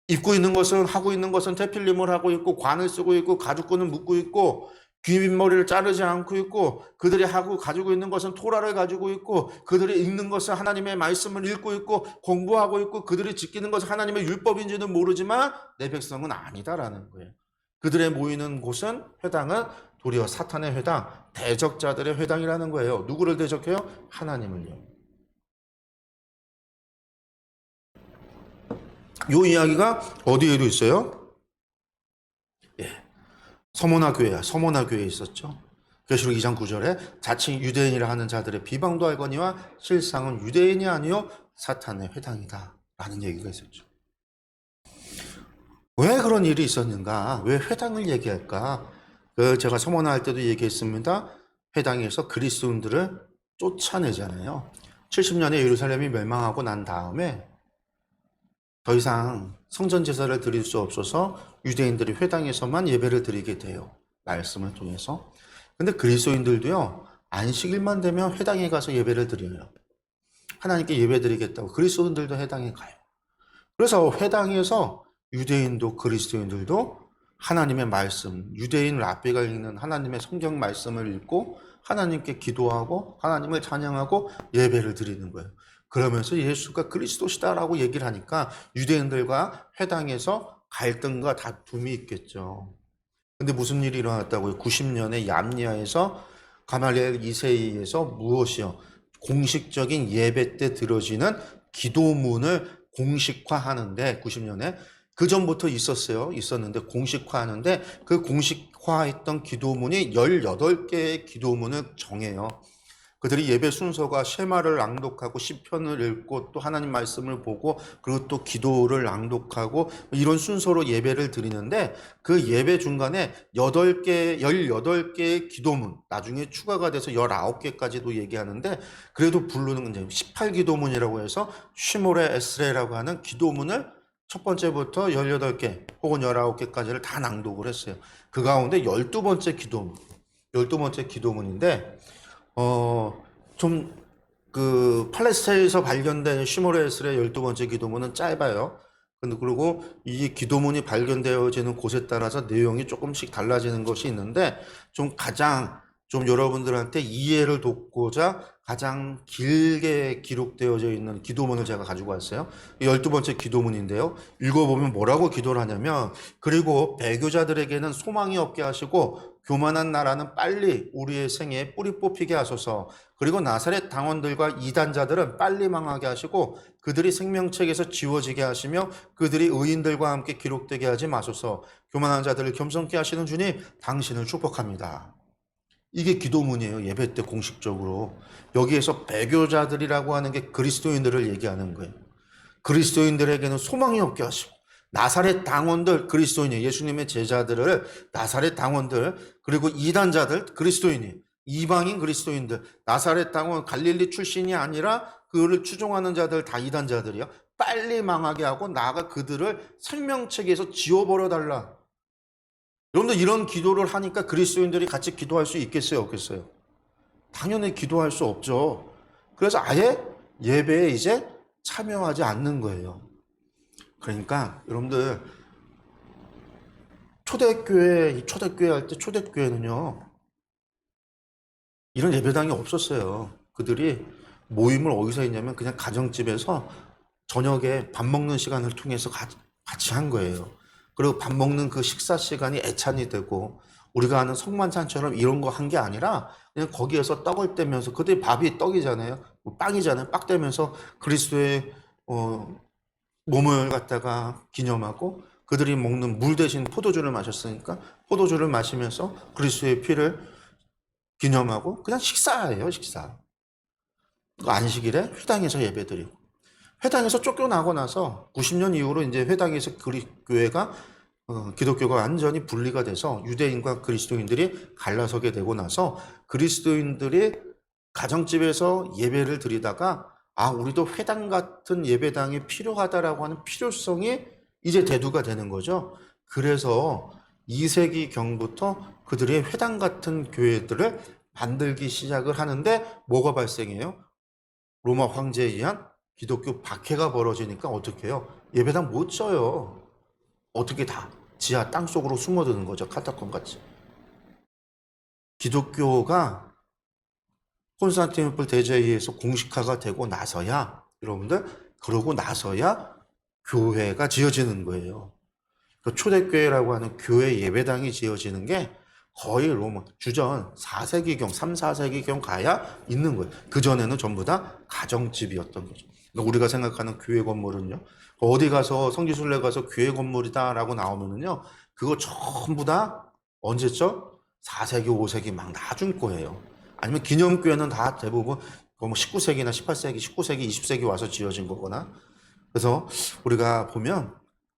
입고 있는 것은, 하고 있는 것은 테필림을 하고 있고 관을 쓰고 있고 가죽끈을 묶고 있고 귀머리를 자르지 않고 있고 그들이 하고 가지고 있는 것은 토라를 가지고 있고 그들이 읽는 것은 하나님의 말씀을 읽고 있고 공부하고 있고 그들이 지키는 것은 하나님의 율법인지는 모르지만 내 백성은 아니다라는 거예요. 그들의 모이는 곳은 회당은 도리어 사탄의 회당, 대적자들의 회당이라는 거예요. 누구를 대적해요? 하나님을요. 이 이야기가 어디에도 있어요? 예. 서모나 교회에 있었죠. 계시록 2장 9절에 자칭 유대인이라 하는 자들의 비방도 알거니와 실상은 유대인이 아니요 사탄의 회당이다 라는 얘기가 있었죠. 왜 그런 일이 있었는가? 왜 회당을 얘기할까? 제가 서모나 할 때도 얘기했습니다. 회당에서 그리스도인들을 쫓아내잖아요. 70년에 예루살렘이 멸망하고 난 다음에 더 이상 성전 제사를 드릴 수 없어서 유대인들이 회당에서만 예배를 드리게 돼요. 말씀을 통해서. 근데 그리스도인들도요. 안식일만 되면 회당에 가서 예배를 드려요. 하나님께 예배 드리겠다고 그리스도인들도 회당에 가요. 그래서 회당에서 유대인도 그리스도인들도 하나님의 말씀, 유대인 랍비가 읽는 하나님의 성경 말씀을 읽고 하나님께 기도하고 하나님을 찬양하고 예배를 드리는 거예요. 그러면서 예수가 그리스도시다라고 얘기를 하니까 유대인들과 회당에서 갈등과 다툼이 있겠죠. 근데 무슨 일이 일어났다고요? 90년에 얌니아에서 가말리엘 2세에서 무엇이요? 공식적인 예배 때 들어지는 기도문을 공식화하는데 90년에 그 전부터 있었는데 공식화하는데 그 공식화했던 기도문이 18개의 기도문을 정해요. 그들이 예배 순서가 쉐마를 朗독하고 시편을 읽고 또 하나님 말씀을 보고 그리고 또 기도를 朗독하고 이런 순서로 예배를 드리는데 그 예배 중간에 18개의 기도문, 나중에 추가가 돼서 19개까지도 얘기하는데 그래도 부르는 건 18기도문이라고 해서 쉬모레 에스레라고 하는 기도문을 첫 번째부터 18개 혹은 19개까지를 다 낭독을 했어요. 그 가운데 12번째 기도문인데 팔레스타인에서 발견된 쉬모레 에스레의 12번째 기도문은 짧아요. 그리고 이 기도문이 발견되어지는 곳에 따라서 내용이 조금씩 달라지는 것이 있는데 가장 여러분들한테 이해를 돕고자 가장 길게 기록되어져 있는 기도문을 제가 가지고 왔어요. 12번째 기도문인데요. 읽어보면 뭐라고 기도를 하냐면 그리고 배교자들에게는 소망이 없게 하시고 교만한 나라는 빨리 우리의 생에 뿌리 뽑히게 하소서. 그리고 나사렛 당원들과 이단자들은 빨리 망하게 하시고 그들이 생명책에서 지워지게 하시며 그들이 의인들과 함께 기록되게 하지 마소서. 교만한 자들을 겸손케 하시는 주님, 당신을 축복합니다. 이게 기도문이에요. 예배 때 공식적으로. 여기에서 배교자들이라고 하는 게 그리스도인들을 얘기하는 거예요. 그리스도인들에게는 소망이 없게 하시고 나사렛 당원들, 그리스도인이 예수님의 제자들을 나사렛 당원들, 그리고 이단자들, 그리스도인이 이방인 그리스도인들, 나사렛 당원 갈릴리 출신이 아니라 그를 추종하는 자들 다 이단자들이요. 빨리 망하게 하고 나아가 그들을 생명책에서 지워버려 달라. 여러분들 이런 기도를 하니까 그리스도인들이 같이 기도할 수 있겠어요, 없겠어요? 당연히 기도할 수 없죠. 그래서 아예 예배에 이제 참여하지 않는 거예요. 그러니까 여러분들 초대교회 할 때 초대교회는요 이런 예배당이 없었어요. 그들이 모임을 어디서 했냐면 그냥 가정집에서 저녁에 밥 먹는 시간을 통해서 같이 한 거예요. 그리고 밥 먹는 그 식사 시간이 애찬이 되고 우리가 하는 성만찬처럼 이런 거 한 게 아니라 그냥 거기에서 떡을 떼면서 그들이 밥이 떡이잖아요. 빵이잖아요. 빵 떼면서 그리스도의 몸을 갖다가 기념하고 그들이 먹는 물 대신 포도주를 마셨으니까 포도주를 마시면서 그리스도의 피를 기념하고 그냥 식사예요, 식사. 안식일에 회당에서 예배드리고 회당에서 쫓겨나고 나서 90년 이후로 이제 회당에서 교회가 기독교가 완전히 분리가 돼서 유대인과 그리스도인들이 갈라서게 되고 나서 그리스도인들이 가정집에서 예배를 드리다가 우리도 회당 같은 예배당이 필요하다라고 하는 필요성이 이제 대두가 되는 거죠. 그래서 2세기경부터 그들이 회당 같은 교회들을 만들기 시작을 하는데 뭐가 발생해요? 로마 황제에 의한 기독교 박해가 벌어지니까 어떻게 해요? 예배당 못 져요. 어떻게 다 지하 땅속으로 숨어드는 거죠. 카타콤 같이. 기독교가 콘스탄티노플 대제에 의해서 공식화가 되고 나서야 여러분들 그러고 나서야 교회가 지어지는 거예요. 그 초대교회라고 하는 교회 예배당이 지어지는 게 거의 로마 주전 4세기경, 3, 4세기경 가야 있는 거예요. 그전에는 전부 다 가정집이었던 거죠. 그러니까 우리가 생각하는 교회 건물은요. 어디 가서 성지순례 가서 교회 건물이다라고 나오면은요. 그거 전부 다 언제죠? 4세기, 5세기 막 나중 거예요. 아니면 기념교회는 다 대부분 뭐 19세기나 18세기, 19세기, 20세기 와서 지어진 거거나. 그래서 우리가 보면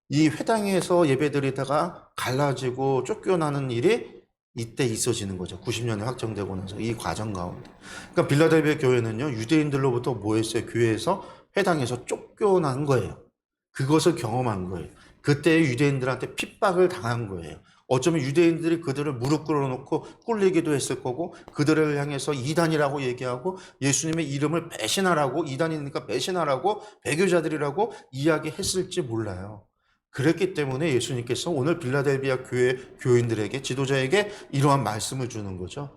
이 회당에서 예배드리다가 갈라지고 쫓겨나는 일이 이때 있어지는 거죠. 90년에 확정되고 나서 이 과정 가운데. 그러니까 빌라델비아 교회는요, 유대인들로부터 뭐 했어요? 교회에서 회당에서 쫓겨난 거예요. 그것을 경험한 거예요. 그때 유대인들한테 핍박을 당한 거예요. 어쩌면 유대인들이 그들을 무릎 꿇어놓고 꿀리기도 했을 거고 그들을 향해서 이단이라고 얘기하고 예수님의 이름을 배신하라고 이단이니까 배신하라고 배교자들이라고 이야기했을지 몰라요. 그랬기 때문에 예수님께서 오늘 빌라델비아 교회 교인들에게 지도자에게 이러한 말씀을 주는 거죠.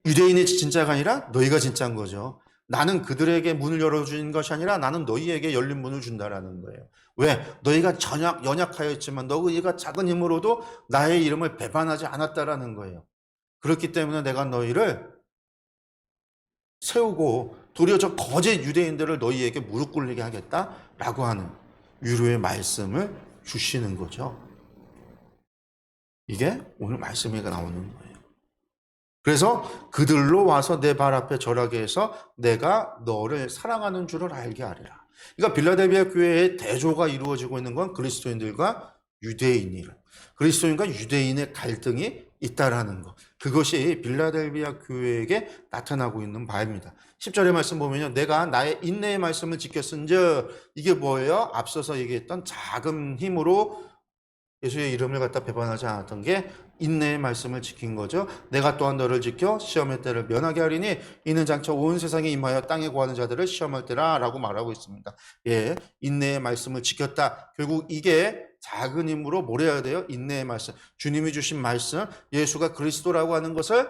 유대인이 진짜가 아니라 너희가 진짜인 거죠. 나는 그들에게 문을 열어주는 것이 아니라 나는 너희에게 열린 문을 준다라는 거예요. 왜? 너희가 연약하였지만 너희가 작은 힘으로도 나의 이름을 배반하지 않았다라는 거예요. 그렇기 때문에 내가 너희를 세우고 도리어 저 거짓 유대인들을 너희에게 무릎 꿇리게 하겠다라고 하는 위로의 말씀을 주시는 거죠. 이게 오늘 말씀이 나오는 거예요. 그래서 그들로 와서 내 발 앞에 절하게 해서 내가 너를 사랑하는 줄을 알게 하리라. 그러니까 빌라델비아 교회의 대조가 이루어지고 있는 건 그리스도인들과 유대인이라. 그리스도인과 유대인의 갈등이 있다라는 것. 그것이 빌라델비아 교회에게 나타나고 있는 바입니다. 10절의 말씀 보면요. 내가 나의 인내의 말씀을 지켰은즉 이게 뭐예요? 앞서서 얘기했던 작은 힘으로 예수의 이름을 갖다 배반하지 않았던 게 인내의 말씀을 지킨 거죠. 내가 또한 너를 지켜 시험의 때를 면하게 하리니 이는 장차 온 세상에 임하여 땅에 구하는 자들을 시험할 때라 라고 말하고 있습니다. 예, 인내의 말씀을 지켰다. 결국 이게 작은 힘으로 뭘 해야 돼요? 인내의 말씀. 주님이 주신 말씀, 예수가 그리스도라고 하는 것을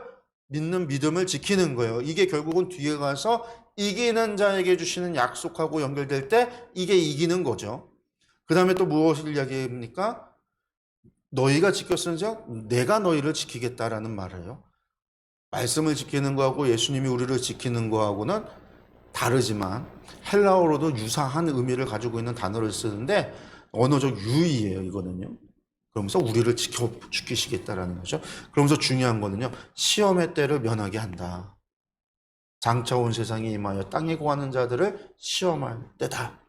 믿는 믿음을 지키는 거예요. 이게 결국은 뒤에 가서 이기는 자에게 주시는 약속하고 연결될 때 이게 이기는 거죠. 그 다음에 또 무엇을 이야기합니까? 너희가 지켰은즉 내가 너희를 지키겠다라는 말이에요. 말씀을 지키는 거하고 예수님이 우리를 지키는 거하고는 다르지만 헬라어로도 유사한 의미를 가지고 있는 단어를 쓰는데 언어적 유의예요, 이거는요. 그러면서 우리를 지키시겠다라는 거죠. 그러면서 중요한 거는요, 시험의 때를 면하게 한다. 장차 온 세상에 임하여 땅에 거하는 자들을 시험할 때다.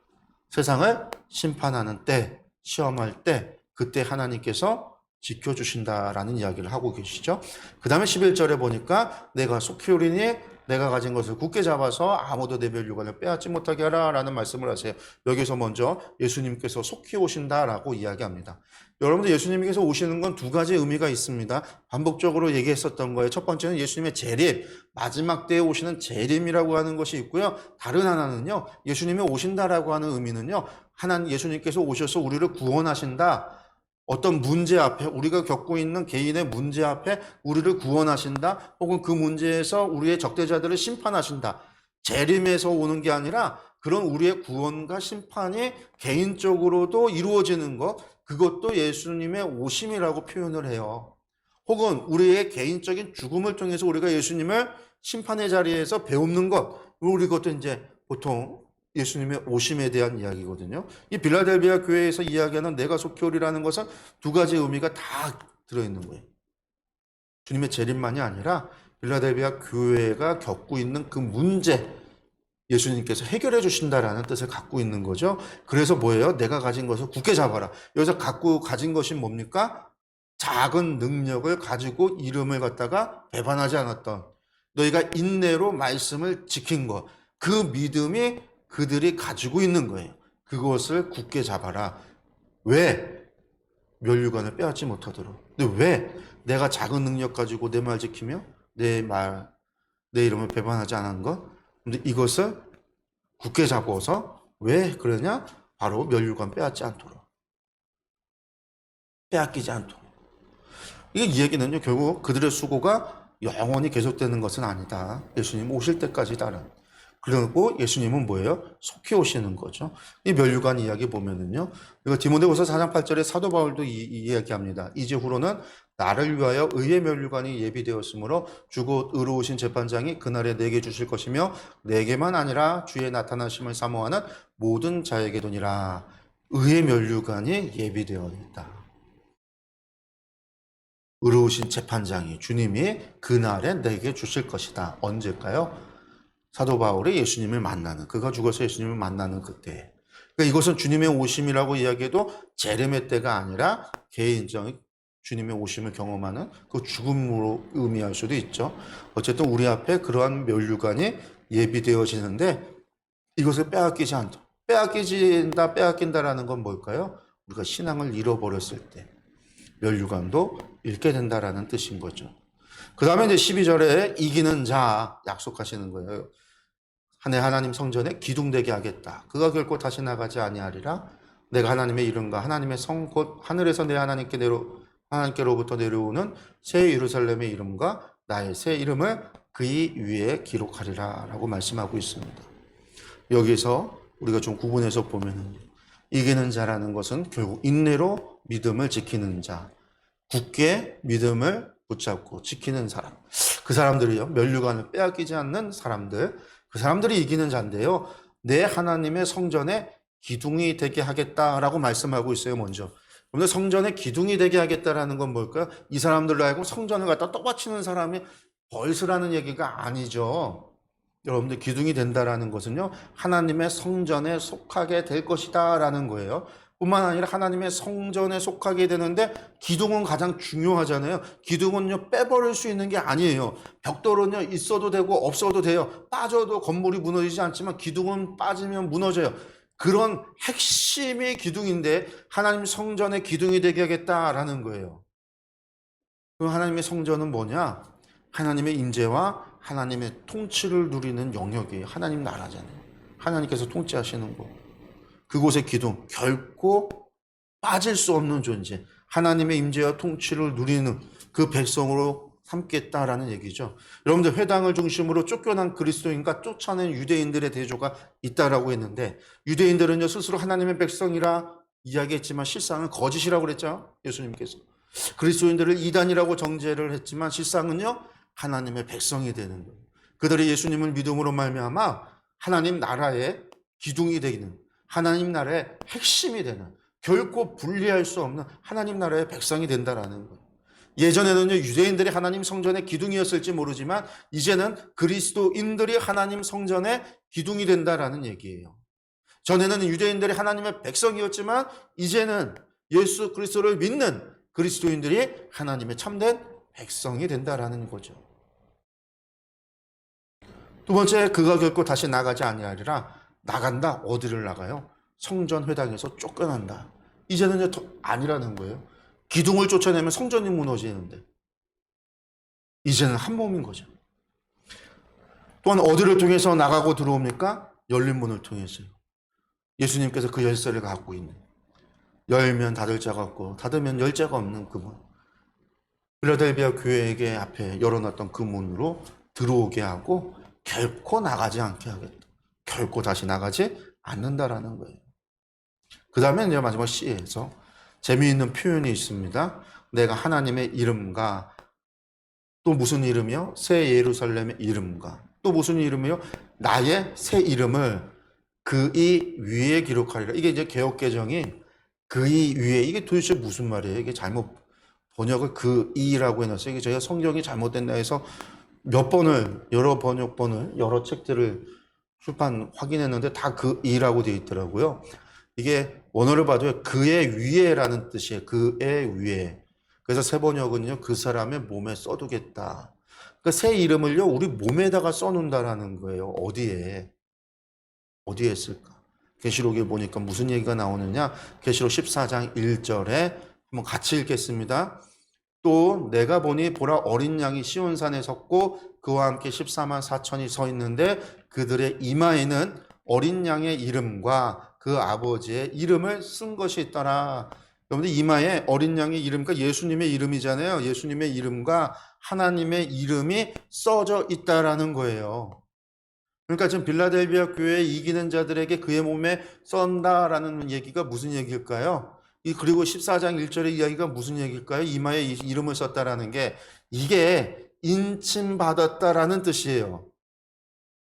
세상을 심판하는 때, 시험할 때, 그때 하나님께서 지켜주신다라는 이야기를 하고 계시죠. 그 다음에 11절에 보니까 내가 속히 오리니 내가 가진 것을 굳게 잡아서 아무도 내 멸류관을 빼앗지 못하게 하라 라는 말씀을 하세요. 여기서 먼저 예수님께서 속히 오신다라고 이야기합니다. 여러분들, 예수님께서 오시는 건 두 가지 의미가 있습니다. 반복적으로 얘기했었던 거예요. 첫 번째는 예수님의 재림, 마지막 때에 오시는 재림이라고 하는 것이 있고요. 다른 하나는요, 예수님이 오신다라고 하는 의미는요, 예수님께서 오셔서 우리를 구원하신다. 어떤 문제 앞에, 우리가 겪고 있는 개인의 문제 앞에 우리를 구원하신다, 혹은 그 문제에서 우리의 적대자들을 심판하신다. 재림에서 오는 게 아니라 그런 우리의 구원과 심판이 개인적으로도 이루어지는 것, 그것도 예수님의 오심이라고 표현을 해요. 혹은 우리의 개인적인 죽음을 통해서 우리가 예수님을 심판의 자리에서 배우는 것, 우리 것도 이제 보통 예수님의 오심에 대한 이야기거든요. 이 빌라델비아 교회에서 이야기하는 내가 속히 오리라는 것은 두 가지 의미가 다 들어있는 거예요. 주님의 재림만이 아니라 빌라델비아 교회가 겪고 있는 그 문제, 예수님께서 해결해 주신다라는 뜻을 갖고 있는 거죠. 그래서 뭐예요? 내가 가진 것을 굳게 잡아라. 여기서 가진 것이 뭡니까? 작은 능력을 가지고 이름을 갖다가 배반하지 않았던, 너희가 인내로 말씀을 지킨 것, 그 믿음이 그들이 가지고 있는 거예요. 그것을 굳게 잡아라. 왜? 멸류관을 빼앗지 못하도록. 근데 왜? 내가 작은 능력 가지고 내 말 지키며 내 이름을 배반하지 않은 것. 근데 이것을 굳게 잡아서 왜 그러냐? 바로 멸류관 빼앗지 않도록. 빼앗기지 않도록. 이 얘기는요, 결국 그들의 수고가 영원히 계속되는 것은 아니다. 예수님 오실 때까지다라는. 그리고 예수님은 뭐예요? 속히 오시는 거죠. 이 멸류관 이야기 보면은요, 이거 디모데후서 4장 8절에 사도 바울도 이야기합니다. 이제 후로는 나를 위하여 의의 멸류관이 예비되었으므로 주곧 의로우신 재판장이 그날에 내게 주실 것이며 내게만 아니라 주의 나타나심을 사모하는 모든 자에게도니라. 의의 멸류관이 예비되어 있다. 의로우신 재판장이, 주님이 그날에 내게 주실 것이다. 언제일까요? 사도 바울이 예수님을 만나는, 그가 죽어서 예수님을 만나는 그때. 그러니까 이것은 주님의 오심이라고 이야기해도 재림의 때가 아니라 개인적인 주님의 오심을 경험하는 그 죽음으로 의미할 수도 있죠. 어쨌든 우리 앞에 그러한 멸류관이 예비되어지는데 이것을 빼앗기지 않다. 빼앗긴다라는 건 뭘까요? 우리가 신앙을 잃어버렸을 때 멸류관도 잃게 된다라는 뜻인 거죠. 그 다음에 이제 12절에 이기는 자 약속하시는 거예요. 내 하나님 성전에 기둥되게 하겠다. 그가 결코 다시 나가지 아니하리라. 내가 하나님의 이름과 하나님의 성 곧 하늘에서 내 하나님께로부터 내려오는 새 예루살렘의 이름과 나의 새 이름을 그의 위에 기록하리라 라고 말씀하고 있습니다. 여기서 우리가 좀 구분해서 보면 이기는 자라는 것은 결국 인내로 믿음을 지키는 자, 굳게 믿음을 붙잡고 지키는 사람, 그 사람들이요, 멸류관을 빼앗기지 않는 사람들, 그 사람들이 이기는 자인데요, 내 하나님의 성전에 기둥이 되게 하겠다라고 말씀하고 있어요. 먼저 그런데 성전에 기둥이 되게 하겠다라는 건 뭘까요? 이 사람들로 하여금 성전을 갖다 떠받치는 사람이 벌스라는 얘기가 아니죠. 여러분들, 기둥이 된다라는 것은요, 하나님의 성전에 속하게 될 것이다 라는 거예요. 뿐만 아니라 하나님의 성전에 속하게 되는데 기둥은 가장 중요하잖아요. 기둥은요, 빼버릴 수 있는 게 아니에요. 벽돌은요, 있어도 되고 없어도 돼요. 빠져도 건물이 무너지지 않지만 기둥은 빠지면 무너져요. 그런 핵심이 기둥인데 하나님 성전에 기둥이 되게 하겠다라는 거예요. 그럼 하나님의 성전은 뭐냐? 하나님의 임재와 하나님의 통치를 누리는 영역이 하나님 나라잖아요. 하나님께서 통치하시는 곳. 그곳의 기둥, 결코 빠질 수 없는 존재, 하나님의 임재와 통치를 누리는 그 백성으로 삼겠다라는 얘기죠. 여러분들, 회당을 중심으로 쫓겨난 그리스도인과 쫓아낸 유대인들의 대조가 있다라고 했는데, 유대인들은요 스스로 하나님의 백성이라 이야기했지만 실상은 거짓이라고 그랬죠. 예수님께서 그리스도인들을 이단이라고 정죄를 했지만 실상은요 하나님의 백성이 되는 거예요. 그들이 예수님을 믿음으로 말미암아 하나님 나라의 기둥이 되는, 하나님 나라의 핵심이 되는, 결코 분리할 수 없는 하나님 나라의 백성이 된다라는 거예요. 예전에는요 유대인들이 하나님 성전의 기둥이었을지 모르지만 이제는 그리스도인들이 하나님 성전의 기둥이 된다라는 얘기예요. 전에는 유대인들이 하나님의 백성이었지만 이제는 예수 그리스도를 믿는 그리스도인들이 하나님의 참된 백성이 된다라는 거죠. 두 번째, 그가 결코 다시 나가지 아니하리라. 나간다. 어디를 나가요? 성전 회당에서 쫓겨난다. 이제는 아니라는 거예요. 기둥을 쫓아내면 성전이 무너지는데 이제는 한 몸인 거죠. 또한 어디를 통해서 나가고 들어옵니까? 열린 문을 통해서요. 예수님께서 그 열쇠를 갖고 있는, 열면 닫을 자가 없고 닫으면 열 자가 없는 그 문, 필라델비아 교회에게 앞에 열어놨던 그 문으로 들어오게 하고 결코 나가지 않게 하겠다. 결코 다시 나가지 않는다라는 거예요. 그 다음에 이제 마지막 C에서 재미있는 표현이 있습니다. 내가 하나님의 이름과 또 무슨 이름이요? 새 예루살렘의 이름과 또 무슨 이름이요? 나의 새 이름을 그이 위에 기록하리라. 이게 이제 개역개정이 그이 위에, 이게 도대체 무슨 말이에요? 이게 잘못 번역을 그이라고 해놨어요. 이게 저희가 성경이 잘못됐나 해서 몇 번을, 여러 번역본을, 여러 책들을 출판 확인했는데 다 그이라고 되어 있더라고요. 이게 원어를 봐도 그의 위에라는 뜻이에요. 그의 위에. 그래서 새 번역은요, 그 사람의 몸에 써두겠다. 그러니까 새 이름을요, 우리 몸에다가 써놓는다라는 거예요. 어디에 쓸까? 계시록에 보니까 무슨 얘기가 나오느냐? 계시록 14장 1절에 한번 같이 읽겠습니다. 또 내가 보니 보라 어린 양이 시온산에 섰고 그와 함께 14만 4천이 서 있는데 그들의 이마에는 어린 양의 이름과 그 아버지의 이름을 쓴 것이 있더라. 여러분들 이마에 어린 양의 이름과 예수님의 이름이잖아요. 예수님의 이름과 하나님의 이름이 써져 있다라는 거예요. 그러니까 지금 빌라델비아 교회에 이기는 자들에게 그의 몸에 썬다라는 얘기가 무슨 얘기일까요? 그리고 14장 1절의 이야기가 무슨 얘기일까요? 이마에 이름을 썼다라는 게 이게 인침받았다라는 뜻이에요.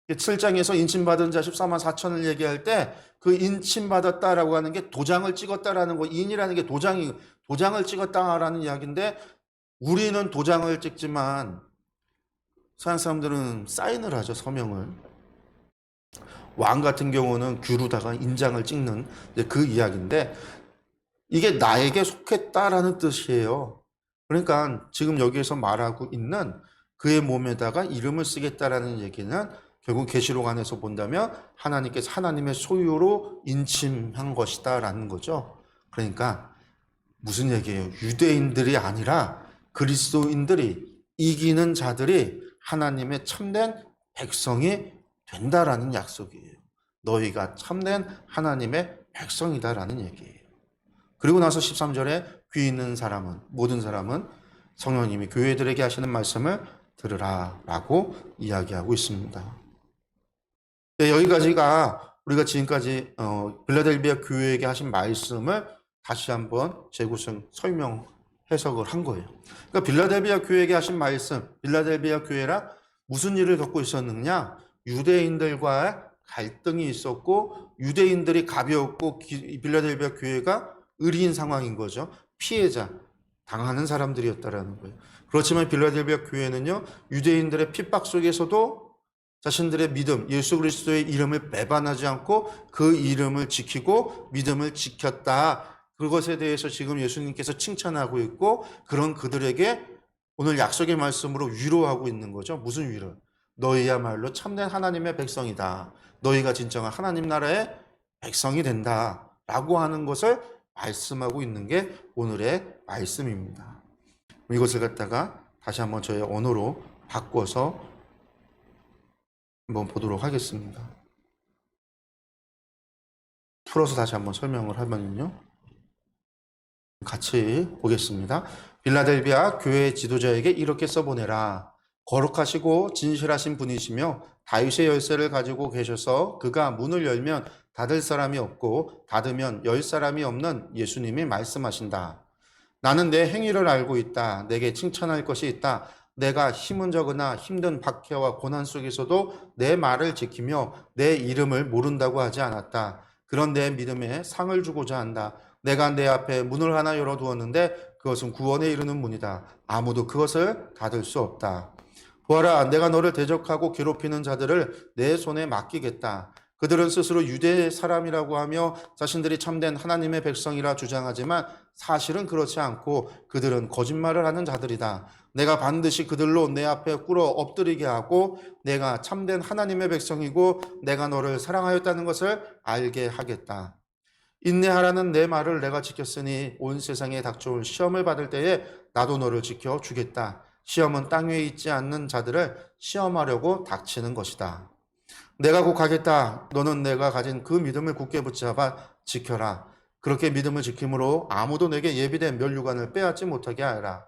7장에서 인침받은 자 14만 4천을 얘기할 때 그 인침받았다라고 하는 게 도장을 찍었다라는 거, 인이라는 게 도장을 찍었다라는 이야기인데 우리는 도장을 찍지만 서양 사람들은 사인을 하죠, 서명을. 왕 같은 경우는 규루다가 인장을 찍는 그 이야기인데 이게 나에게 속했다라는 뜻이에요. 그러니까 지금 여기에서 말하고 있는 그의 몸에다가 이름을 쓰겠다라는 얘기는 결국 계시록 안에서 본다면 하나님께서 하나님의 소유로 인침한 것이다라는 거죠. 그러니까 무슨 얘기예요? 유대인들이 아니라 그리스도인들이, 이기는 자들이 하나님의 참된 백성이 된다라는 약속이에요. 너희가 참된 하나님의 백성이다라는 얘기예요. 그리고 나서 13절에 귀 있는 사람은, 모든 사람은 성령님이 교회들에게 하시는 말씀을 들으라 라고 이야기하고 있습니다. 네, 여기까지가 우리가 지금까지 빌라델비아 교회에게 하신 말씀을 다시 한번 재구성, 설명, 해석을 한 거예요. 그러니까 빌라델비아 교회에게 하신 말씀, 빌라델비아 교회라 무슨 일을 겪고 있었느냐? 유대인들과 갈등이 있었고 유대인들이 가벼웠고 빌라델비아 교회가 의리인 상황인 거죠. 피해자, 당하는 사람들이었다라는 거예요. 그렇지만 빌라델비아 교회는요, 유대인들의 핍박 속에서도 자신들의 믿음, 예수 그리스도의 이름을 배반하지 않고 그 이름을 지키고 믿음을 지켰다. 그것에 대해서 지금 예수님께서 칭찬하고 있고 그런 그들에게 오늘 약속의 말씀으로 위로하고 있는 거죠. 무슨 위로? 너희야말로 참된 하나님의 백성이다. 너희가 진정한 하나님 나라의 백성이 된다. 라고 하는 것을 말씀하고 있는 게 오늘의 말씀입니다. 이것을 갖다가 다시 한번 저의 언어로 바꿔서 한번 보도록 하겠습니다. 풀어서 다시 한번 설명을 하면요. 같이 보겠습니다. 빌라델비아 교회 지도자에게 이렇게 써보내라. 거룩하시고 진실하신 분이시며 다윗의 열쇠를 가지고 계셔서 그가 문을 열면 닫을 사람이 없고 닫으면 열 사람이 없는 예수님이 말씀하신다. 나는 내 행위를 알고 있다. 내게 칭찬할 것이 있다. 내가 힘은 적으나 힘든 박해와 고난 속에서도 내 말을 지키며 내 이름을 모른다고 하지 않았다. 그런 내 믿음에 상을 주고자 한다. 내가 내 앞에 문을 하나 열어두었는데 그것은 구원에 이르는 문이다. 아무도 그것을 닫을 수 없다. 보아라, 내가 너를 대적하고 괴롭히는 자들을 내 손에 맡기겠다. 그들은 스스로 유대 사람이라고 하며 자신들이 참된 하나님의 백성이라 주장하지만 사실은 그렇지 않고 그들은 거짓말을 하는 자들이다. 내가 반드시 그들로 내 앞에 꿇어 엎드리게 하고 내가 참된 하나님의 백성이고 내가 너를 사랑하였다는 것을 알게 하겠다. 인내하라는 내 말을 내가 지켰으니 온 세상에 닥쳐올 시험을 받을 때에 나도 너를 지켜 주겠다. 시험은 땅 위에 있지 않는 자들을 시험하려고 닥치는 것이다. 내가 곧 가겠다. 너는 내가 가진 그 믿음을 굳게 붙잡아 지켜라. 그렇게 믿음을 지킴으로 아무도 내게 예비된 면류관을 빼앗지 못하게 하라.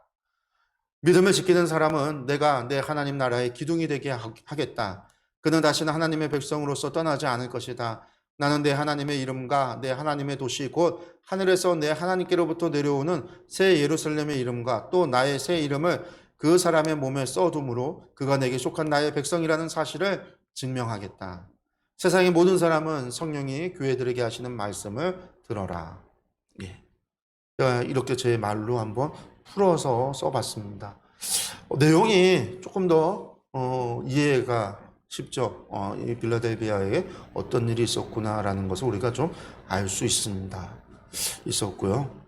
믿음을 지키는 사람은 내가 내 하나님 나라의 기둥이 되게 하겠다. 그는 다시는 하나님의 백성으로서 떠나지 않을 것이다. 나는 내 하나님의 이름과 내 하나님의 도시 곧 하늘에서 내 하나님께로부터 내려오는 새 예루살렘의 이름과 또 나의 새 이름을 그 사람의 몸에 써둠으로 그가 내게 속한 나의 백성이라는 사실을 증명하겠다. 세상의 모든 사람은 성령이 교회들에게 하시는 말씀을 들어라. 예. 제가 이렇게 제 말로 한번 풀어서 써봤습니다. 내용이 조금 더 이해가 쉽죠. 이 빌라델비아에 어떤 일이 있었구나라는 것을 우리가 좀 알 수 있었고요.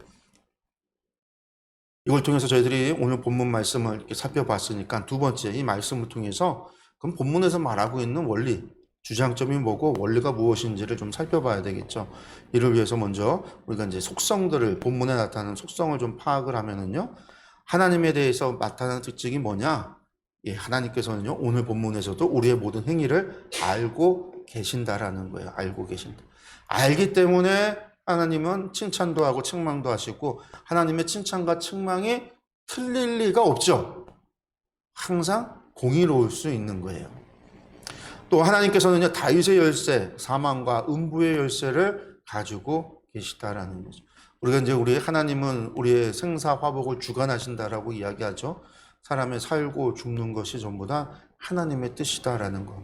이걸 통해서 저희들이 오늘 본문 말씀을 이렇게 살펴봤으니까 두 번째 이 말씀을 통해서 그럼 본문에서 말하고 있는 원리, 주장점이 뭐고 원리가 무엇인지를 좀 살펴봐야 되겠죠. 이를 위해서 먼저 우리가 이제 속성들을 본문에 나타나는 속성을 좀 파악을 하면은요. 하나님에 대해서 나타나는 특징이 뭐냐? 예, 하나님께서는요. 오늘 본문에서도 우리의 모든 행위를 알고 계신다라는 거예요. 알고 계신다. 알기 때문에 하나님은 칭찬도 하고 책망도 하시고 하나님의 칭찬과 책망이 틀릴 리가 없죠. 항상 공의로울 수 있는 거예요. 또 하나님께서는요, 다윗의 열쇠, 사망과 음부의 열쇠를 가지고 계시다라는 거죠. 우리가 이제 우리 하나님은 우리의 생사 화복을 주관하신다라고 이야기하죠. 사람의 살고 죽는 것이 전부 다 하나님의 뜻이다라는 거.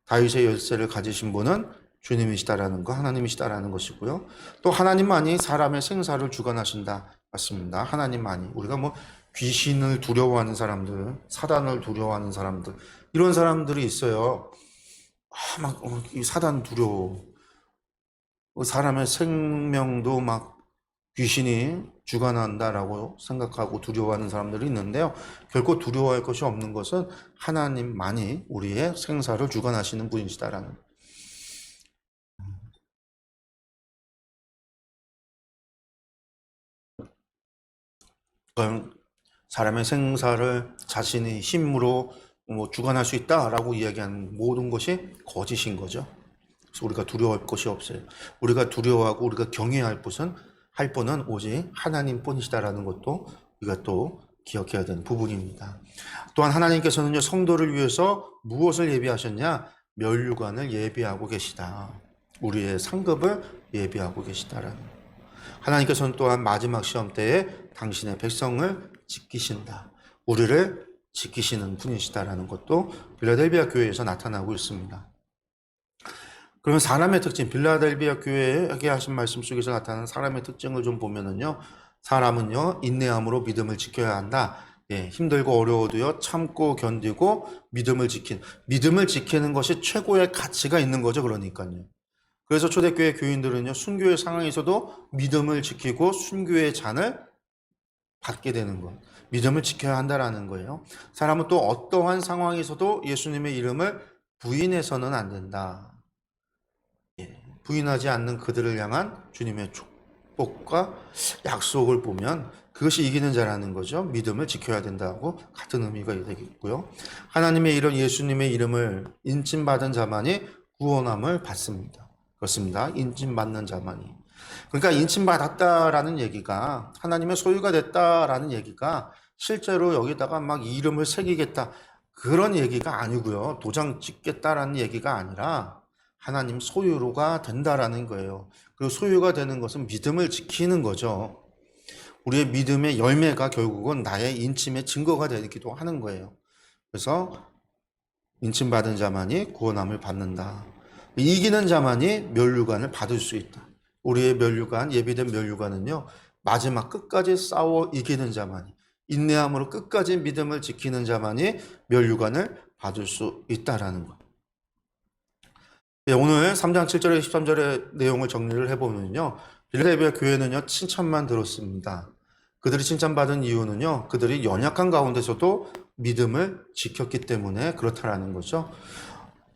다윗의 열쇠를 가지신 분은 주님이시다라는 거, 하나님이시다라는 것이고요. 또 하나님만이 사람의 생사를 주관하신다. 맞습니다. 하나님만이. 우리가 뭐 귀신을 두려워하는 사람들, 사단을 두려워하는 사람들, 이런 사람들이 있어요. 이 사단 두려워. 사람의 생명도 막 귀신이 주관한다라고 생각하고 두려워하는 사람들이 있는데요. 결코 두려워할 것이 없는 것은 하나님만이 우리의 생사를 주관하시는 분이시다라는. 사람의 생사를 자신의 힘으로 주관할 수 있다라고 이야기하는 모든 것이 거짓인 거죠. 그래서 우리가 두려워할 것이 없어요. 우리가 두려워하고 우리가 경외할 분은 오직 하나님뿐이시다라는 것도 우리가 또 기억해야 되는 부분입니다. 또한 하나님께서는요, 성도를 위해서 무엇을 예비하셨냐? 면류관을 예비하고 계시다. 우리의 상급을 예비하고 계시다라는. 하나님께서는 또한 마지막 시험 때에 당신의 백성을 지키신다. 우리를 지키시는 분이시다라는 것도 빌라델비아 교회에서 나타나고 있습니다. 그러면 사람의 특징, 빌라델비아 교회에게 하신 말씀 속에서 나타나는 사람의 특징을 좀 보면은요, 사람은요, 인내함으로 믿음을 지켜야 한다. 예, 힘들고 어려워도요, 참고 견디고 믿음을 지키는 것이 최고의 가치가 있는 거죠, 그러니까요. 그래서 초대교회 교인들은요, 순교의 상황에서도 믿음을 지키고 순교의 잔을 받게 되는 것. 믿음을 지켜야 한다라는 거예요. 사람은 또 어떠한 상황에서도 예수님의 이름을 부인해서는 안 된다. 부인하지 않는 그들을 향한 주님의 축복과 약속을 보면 그것이 이기는 자라는 거죠. 믿음을 지켜야 된다고 같은 의미가 되겠고요. 하나님의 이름, 예수님의 이름을 인침받은 자만이 구원함을 받습니다. 그렇습니다. 인침받는 자만이. 그러니까 인침받았다라는 얘기가 하나님의 소유가 됐다라는 얘기가 실제로 여기다가 막 이름을 새기겠다 그런 얘기가 아니고요. 도장 찍겠다라는 얘기가 아니라 하나님 소유가 된다라는 거예요. 그리고 소유가 되는 것은 믿음을 지키는 거죠. 우리의 믿음의 열매가 결국은 나의 인침의 증거가 되기도 하는 거예요. 그래서 인침받은 자만이 구원함을 받는다. 이기는 자만이 면류관을 받을 수 있다. 우리의 면류관, 예비된 면류관은요, 마지막 끝까지 싸워 이기는 자만이, 인내함으로 끝까지 믿음을 지키는 자만이 면류관을 받을 수 있다라는 것. 오늘 3장 7절에 13절의 내용을 정리를 해보면요, 빌라델비아 교회는요, 칭찬만 들었습니다. 그들이 칭찬받은 이유는요, 그들이 연약한 가운데서도 믿음을 지켰기 때문에 그렇다라는 거죠.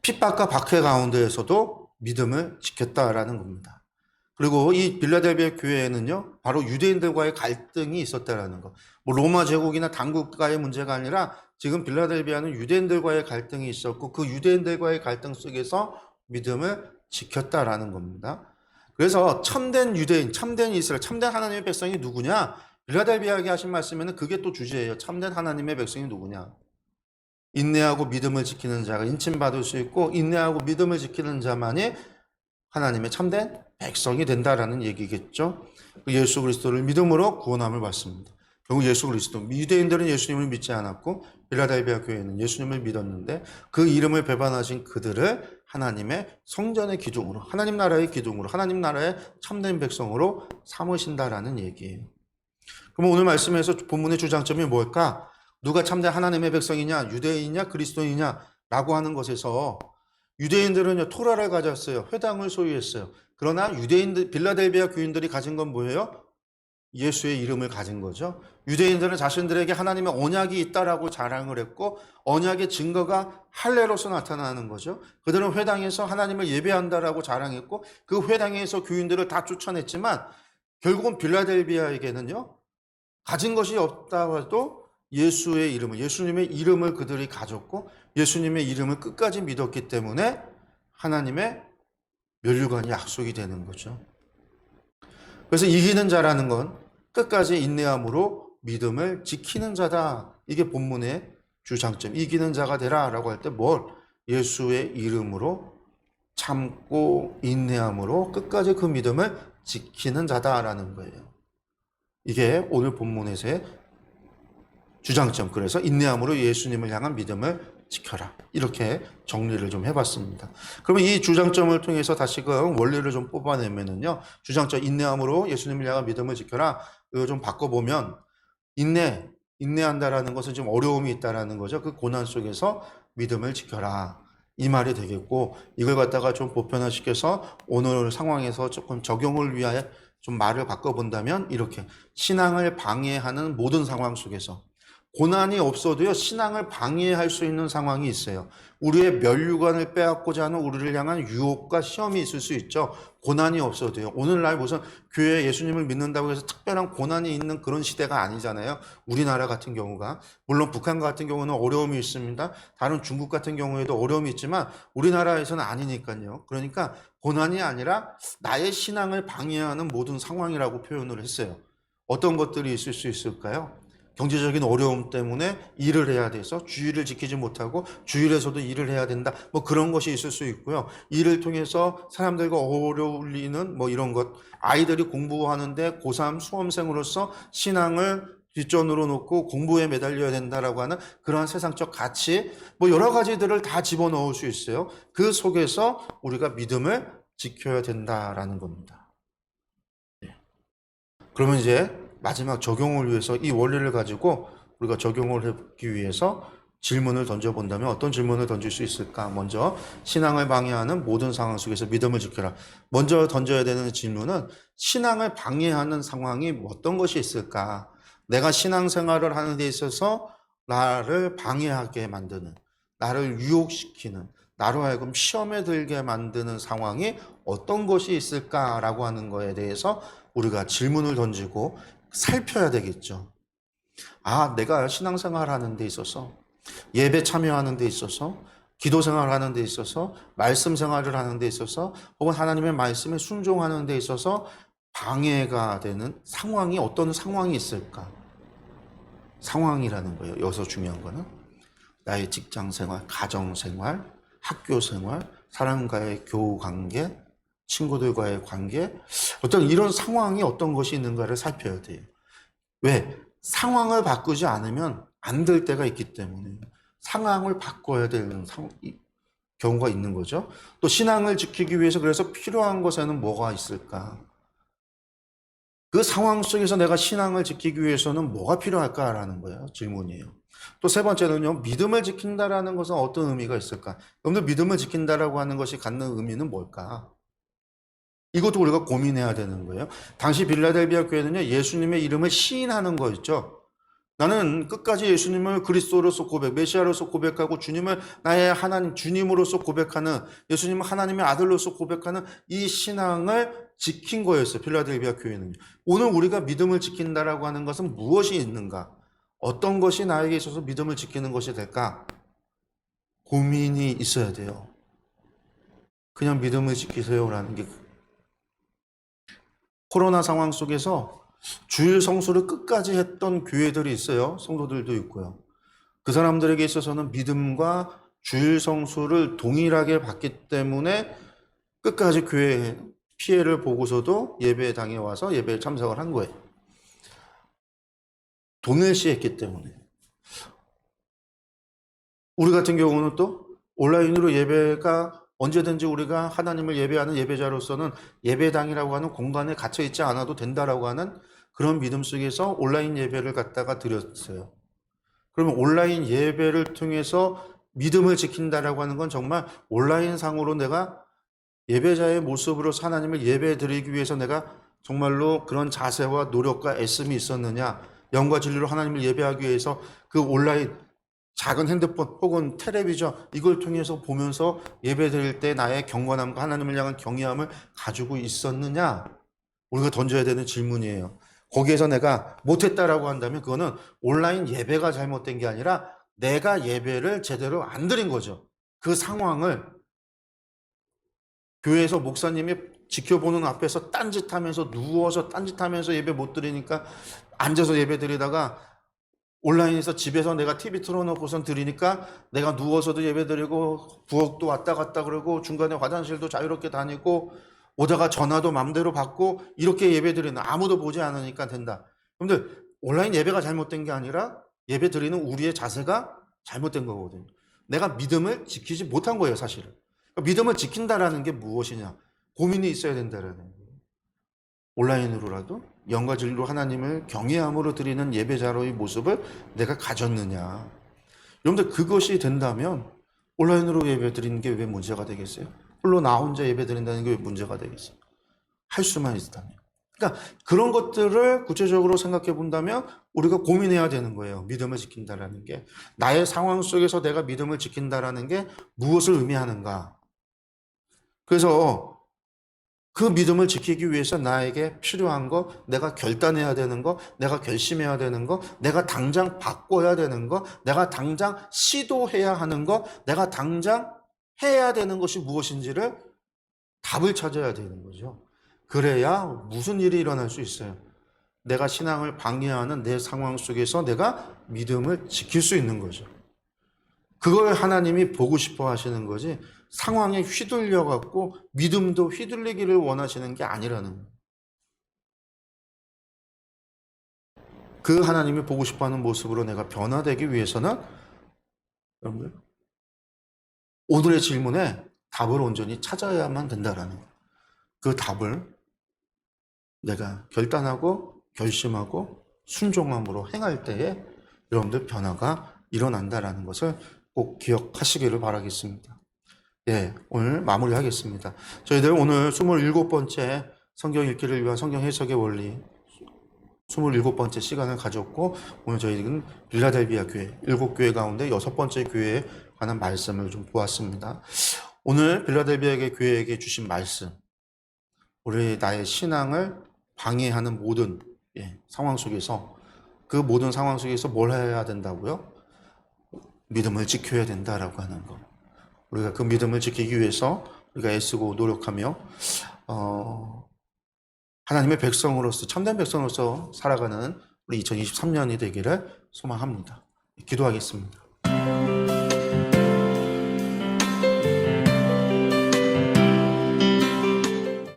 핍박과 박해 가운데에서도 믿음을 지켰다라는 겁니다. 그리고 이 빌라델비아 교회에는요, 바로 유대인들과의 갈등이 있었다라는 거. 뭐 로마 제국이나 당국과의 문제가 아니라 지금 빌라델비아는 유대인들과의 갈등이 있었고 그 유대인들과의 갈등 속에서 믿음을 지켰다라는 겁니다. 그래서 참된 유대인, 참된 이스라엘, 참된 하나님의 백성이 누구냐? 빌라델비아에게 하신 말씀에는 그게 또 주제예요. 참된 하나님의 백성이 누구냐? 인내하고 믿음을 지키는 자가 인침받을 수 있고 인내하고 믿음을 지키는 자만이 하나님의 참된 백성이 된다라는 얘기겠죠. 예수 그리스도를 믿음으로 구원함을 받습니다. 결국 예수 그리스도, 유대인들은 예수님을 믿지 않았고 빌라델비아 교회는 예수님을 믿었는데 그 이름을 배반하신 그들을 하나님의 성전의 기둥으로, 하나님 나라의 기둥으로, 하나님 나라의 참된 백성으로 삼으신다라는 얘기예요. 그럼 오늘 말씀에서 본문의 주장점이 뭘까? 누가 참된 하나님의 백성이냐, 유대인이냐, 그리스도인이냐 라고 하는 것에서 유대인들은요, 토라를 가졌어요. 회당을 소유했어요. 그러나 유대인들, 빌라델비아 교인들이 가진 건 뭐예요? 예수의 이름을 가진 거죠. 유대인들은 자신들에게 하나님의 언약이 있다라고 자랑을 했고 언약의 증거가 할례로서 나타나는 거죠. 그들은 회당에서 하나님을 예배한다라고 자랑했고 그 회당에서 교인들을 다 쫓아냈지만 결국은 빌라델비아에게는요, 가진 것이 없다고 예수의 이름을, 예수님의 이름을 그들이 가졌고 예수님의 이름을 끝까지 믿었기 때문에 하나님의 면류관이 약속이 되는 거죠. 그래서 이기는 자라는 건 끝까지 인내함으로 믿음을 지키는 자다. 이게 본문의 주장점. 이기는 자가 되라 라고 할 때 뭘? 예수의 이름으로 참고 인내함으로 끝까지 그 믿음을 지키는 자다라는 거예요. 이게 오늘 본문에서의 주장점. 그래서 인내함으로 예수님을 향한 믿음을 지켜라. 이렇게 정리를 좀 해봤습니다. 그러면 이 주장점을 통해서 다시금 원리를 좀 뽑아내면은요, 주장점 인내함으로 예수님을 향한 믿음을 지켜라. 이거 좀 바꿔보면 인내한다라는 것은 좀 어려움이 있다라는 거죠. 그 고난 속에서 믿음을 지켜라. 이 말이 되겠고 이걸 갖다가 좀 보편화시켜서 오늘 상황에서 조금 적용을 위하여 좀 말을 바꿔본다면 이렇게 신앙을 방해하는 모든 상황 속에서 고난이 없어도요, 신앙을 방해할 수 있는 상황이 있어요. 우리의 면류관을 빼앗고자 하는 우리를 향한 유혹과 시험이 있을 수 있죠. 고난이 없어도요. 오늘날 무슨 교회에 예수님을 믿는다고 해서 특별한 고난이 있는 그런 시대가 아니잖아요. 우리나라 같은 경우가. 물론 북한 같은 경우는 어려움이 있습니다. 다른 중국 같은 경우에도 어려움이 있지만 우리나라에서는 아니니까요. 그러니까 고난이 아니라 나의 신앙을 방해하는 모든 상황이라고 표현을 했어요. 어떤 것들이 있을 수 있을까요? 경제적인 어려움 때문에 일을 해야 돼서 주일을 지키지 못하고 주일에서도 일을 해야 된다. 뭐 그런 것이 있을 수 있고요. 일을 통해서 사람들과 어울리는 뭐 이런 것. 아이들이 공부하는데 고3 수험생으로서 신앙을 뒷전으로 놓고 공부에 매달려야 된다라고 하는 그러한 세상적 가치, 뭐 여러 가지들을 다 집어넣을 수 있어요. 그 속에서 우리가 믿음을 지켜야 된다라는 겁니다. 그러면 이제 마지막 적용을 위해서 이 원리를 가지고 우리가 적용을 해보기 위해서 질문을 던져본다면 어떤 질문을 던질 수 있을까? 먼저 신앙을 방해하는 모든 상황 속에서 믿음을 지켜라. 먼저 던져야 되는 질문은 신앙을 방해하는 상황이 어떤 것이 있을까? 내가 신앙생활을 하는 데 있어서 나를 방해하게 만드는, 나를 유혹시키는, 나로 하여금 시험에 들게 만드는 상황이 어떤 것이 있을까라고 하는 거에 대해서 우리가 질문을 던지고 살펴야 되겠죠. 아, 내가 신앙생활 하는 데 있어서, 예배 참여하는 데 있어서, 기도 생활하는 데 있어서, 말씀 생활을 하는 데 있어서, 혹은 하나님의 말씀에 순종하는 데 있어서 방해가 되는 상황이 어떤 상황이 있을까? 상황이라는 거예요. 여기서 중요한 거는 나의 직장 생활, 가정 생활, 학교 생활, 사람과의 교우 관계, 친구들과의 관계, 어떤 이런 상황이 어떤 것이 있는가를 살펴야 돼요. 왜? 상황을 바꾸지 않으면 안 될 때가 있기 때문에 상황을 바꿔야 되는 경우가 있는 거죠. 또 신앙을 지키기 위해서 그래서 필요한 것에는 뭐가 있을까? 그 상황 속에서 내가 신앙을 지키기 위해서는 뭐가 필요할까라는 거예요. 질문이에요. 또 세 번째는요, 믿음을 지킨다라는 것은 어떤 의미가 있을까? 여러분들 믿음을 지킨다라고 하는 것이 갖는 의미는 뭘까? 이것도 우리가 고민해야 되는 거예요. 당시 빌라델비아 교회는요, 예수님의 이름을 시인하는 거였죠. 나는 끝까지 예수님을 그리스도로서 메시아로서 고백하고 주님을 나의 하나님, 주님으로서 고백하는, 예수님을 하나님의 아들로서 고백하는 이 신앙을 지킨 거였어요. 필라델비아 교회는. 오늘 우리가 믿음을 지킨다라고 하는 것은 무엇이 있는가? 어떤 것이 나에게 있어서 믿음을 지키는 것이 될까? 고민이 있어야 돼요. 그냥 믿음을 지키세요라는 게. 코로나 상황 속에서 주일 성수를 끝까지 했던 교회들이 있어요. 성도들도 있고요. 그 사람들에게 있어서는 믿음과 주일 성수를 동일하게 받기 때문에 끝까지 교회 피해를 보고서도 예배당에 와서 예배에 참석을 한 거예요. 동일시했기 때문에. 우리 같은 경우는 또 온라인으로 예배가 언제든지 우리가 하나님을 예배하는 예배자로서는 예배당이라고 하는 공간에 갇혀 있지 않아도 된다라고 하는 그런 믿음 속에서 온라인 예배를 갖다가 드렸어요. 그러면 온라인 예배를 통해서 믿음을 지킨다라고 하는 건 정말 온라인 상으로 내가 예배자의 모습으로 하나님을 예배 드리기 위해서 내가 정말로 그런 자세와 노력과 애씀이 있었느냐, 영과 진리로 하나님을 예배하기 위해서 그 온라인 작은 핸드폰 혹은 텔레비전 이걸 통해서 보면서 예배 드릴 때 나의 경건함과 하나님을 향한 경외함을 가지고 있었느냐, 우리가 던져야 되는 질문이에요. 거기에서 내가 못했다라고 한다면 그거는 온라인 예배가 잘못된 게 아니라 내가 예배를 제대로 안 드린 거죠. 그 상황을 교회에서 목사님이 지켜보는 앞에서 딴짓하면서 누워서 딴짓하면서 예배 못 드리니까 앉아서 예배 드리다가 온라인에서 집에서 내가 TV 틀어놓고선 드리니까 내가 누워서도 예배 드리고 부엌도 왔다 갔다 그러고 중간에 화장실도 자유롭게 다니고 오다가 전화도 맘대로 받고 이렇게 예배 드리는, 아무도 보지 않으니까 된다. 여러분들 온라인 예배가 잘못된 게 아니라 예배 드리는 우리의 자세가 잘못된 거거든요. 내가 믿음을 지키지 못한 거예요, 사실은. 믿음을 지킨다라는 게 무엇이냐, 고민이 있어야 된다라는 거예요. 온라인으로라도 영과 진리로 하나님을 경외함으로 드리는 예배자로의 모습을 내가 가졌느냐. 여러분들 그것이 된다면 온라인으로 예배 드리는 게 왜 문제가 되겠어요? 홀로 나 혼자 예배 드린다는 게 왜 문제가 되겠어요? 할 수만 있다면. 그러니까 그런 것들을 구체적으로 생각해 본다면 우리가 고민해야 되는 거예요. 믿음을 지킨다라는 게. 나의 상황 속에서 내가 믿음을 지킨다라는 게 무엇을 의미하는가. 그래서 그 믿음을 지키기 위해서 나에게 필요한 거, 내가 결단해야 되는 거, 내가 결심해야 되는 거, 내가 당장 바꿔야 되는 거, 내가 당장 시도해야 하는 거, 내가 당장 해야 되는 것이 무엇인지를 답을 찾아야 되는 거죠. 그래야 무슨 일이 일어날 수 있어요. 내가 신앙을 방해하는 내 상황 속에서 내가 믿음을 지킬 수 있는 거죠. 그걸 하나님이 보고 싶어 하시는 거지 상황에 휘둘려 갖고 믿음도 휘둘리기를 원하시는 게 아니라는 거예요. 그 하나님이 보고 싶어 하는 모습으로 내가 변화되기 위해서는 여러분들 오늘의 질문에 답을 온전히 찾아야만 된다라는 거예요. 그 답을 내가 결단하고 결심하고 순종함으로 행할 때에 여러분들 변화가 일어난다라는 것을 꼭 기억하시기를 바라겠습니다. 예, 오늘 마무리하겠습니다. 저희들 오늘 27번째 성경 읽기를 위한 성경 해석의 원리 27번째 시간을 가졌고, 오늘 저희는 빌라델비아 교회 7교회 가운데 6번째 교회에 관한 말씀을 좀 보았습니다. 오늘 빌라델비아 교회에게 주신 말씀, 우리 나의 신앙을 방해하는 모든 상황 속에서, 그 모든 상황 속에서 뭘 해야 된다고요? 믿음을 지켜야 된다라고 하는 거. 우리가 그 믿음을 지키기 위해서 우리가 애쓰고 노력하며 하나님의 백성으로서, 참된 백성으로서 살아가는 우리 2023년이 되기를 소망합니다. 기도하겠습니다.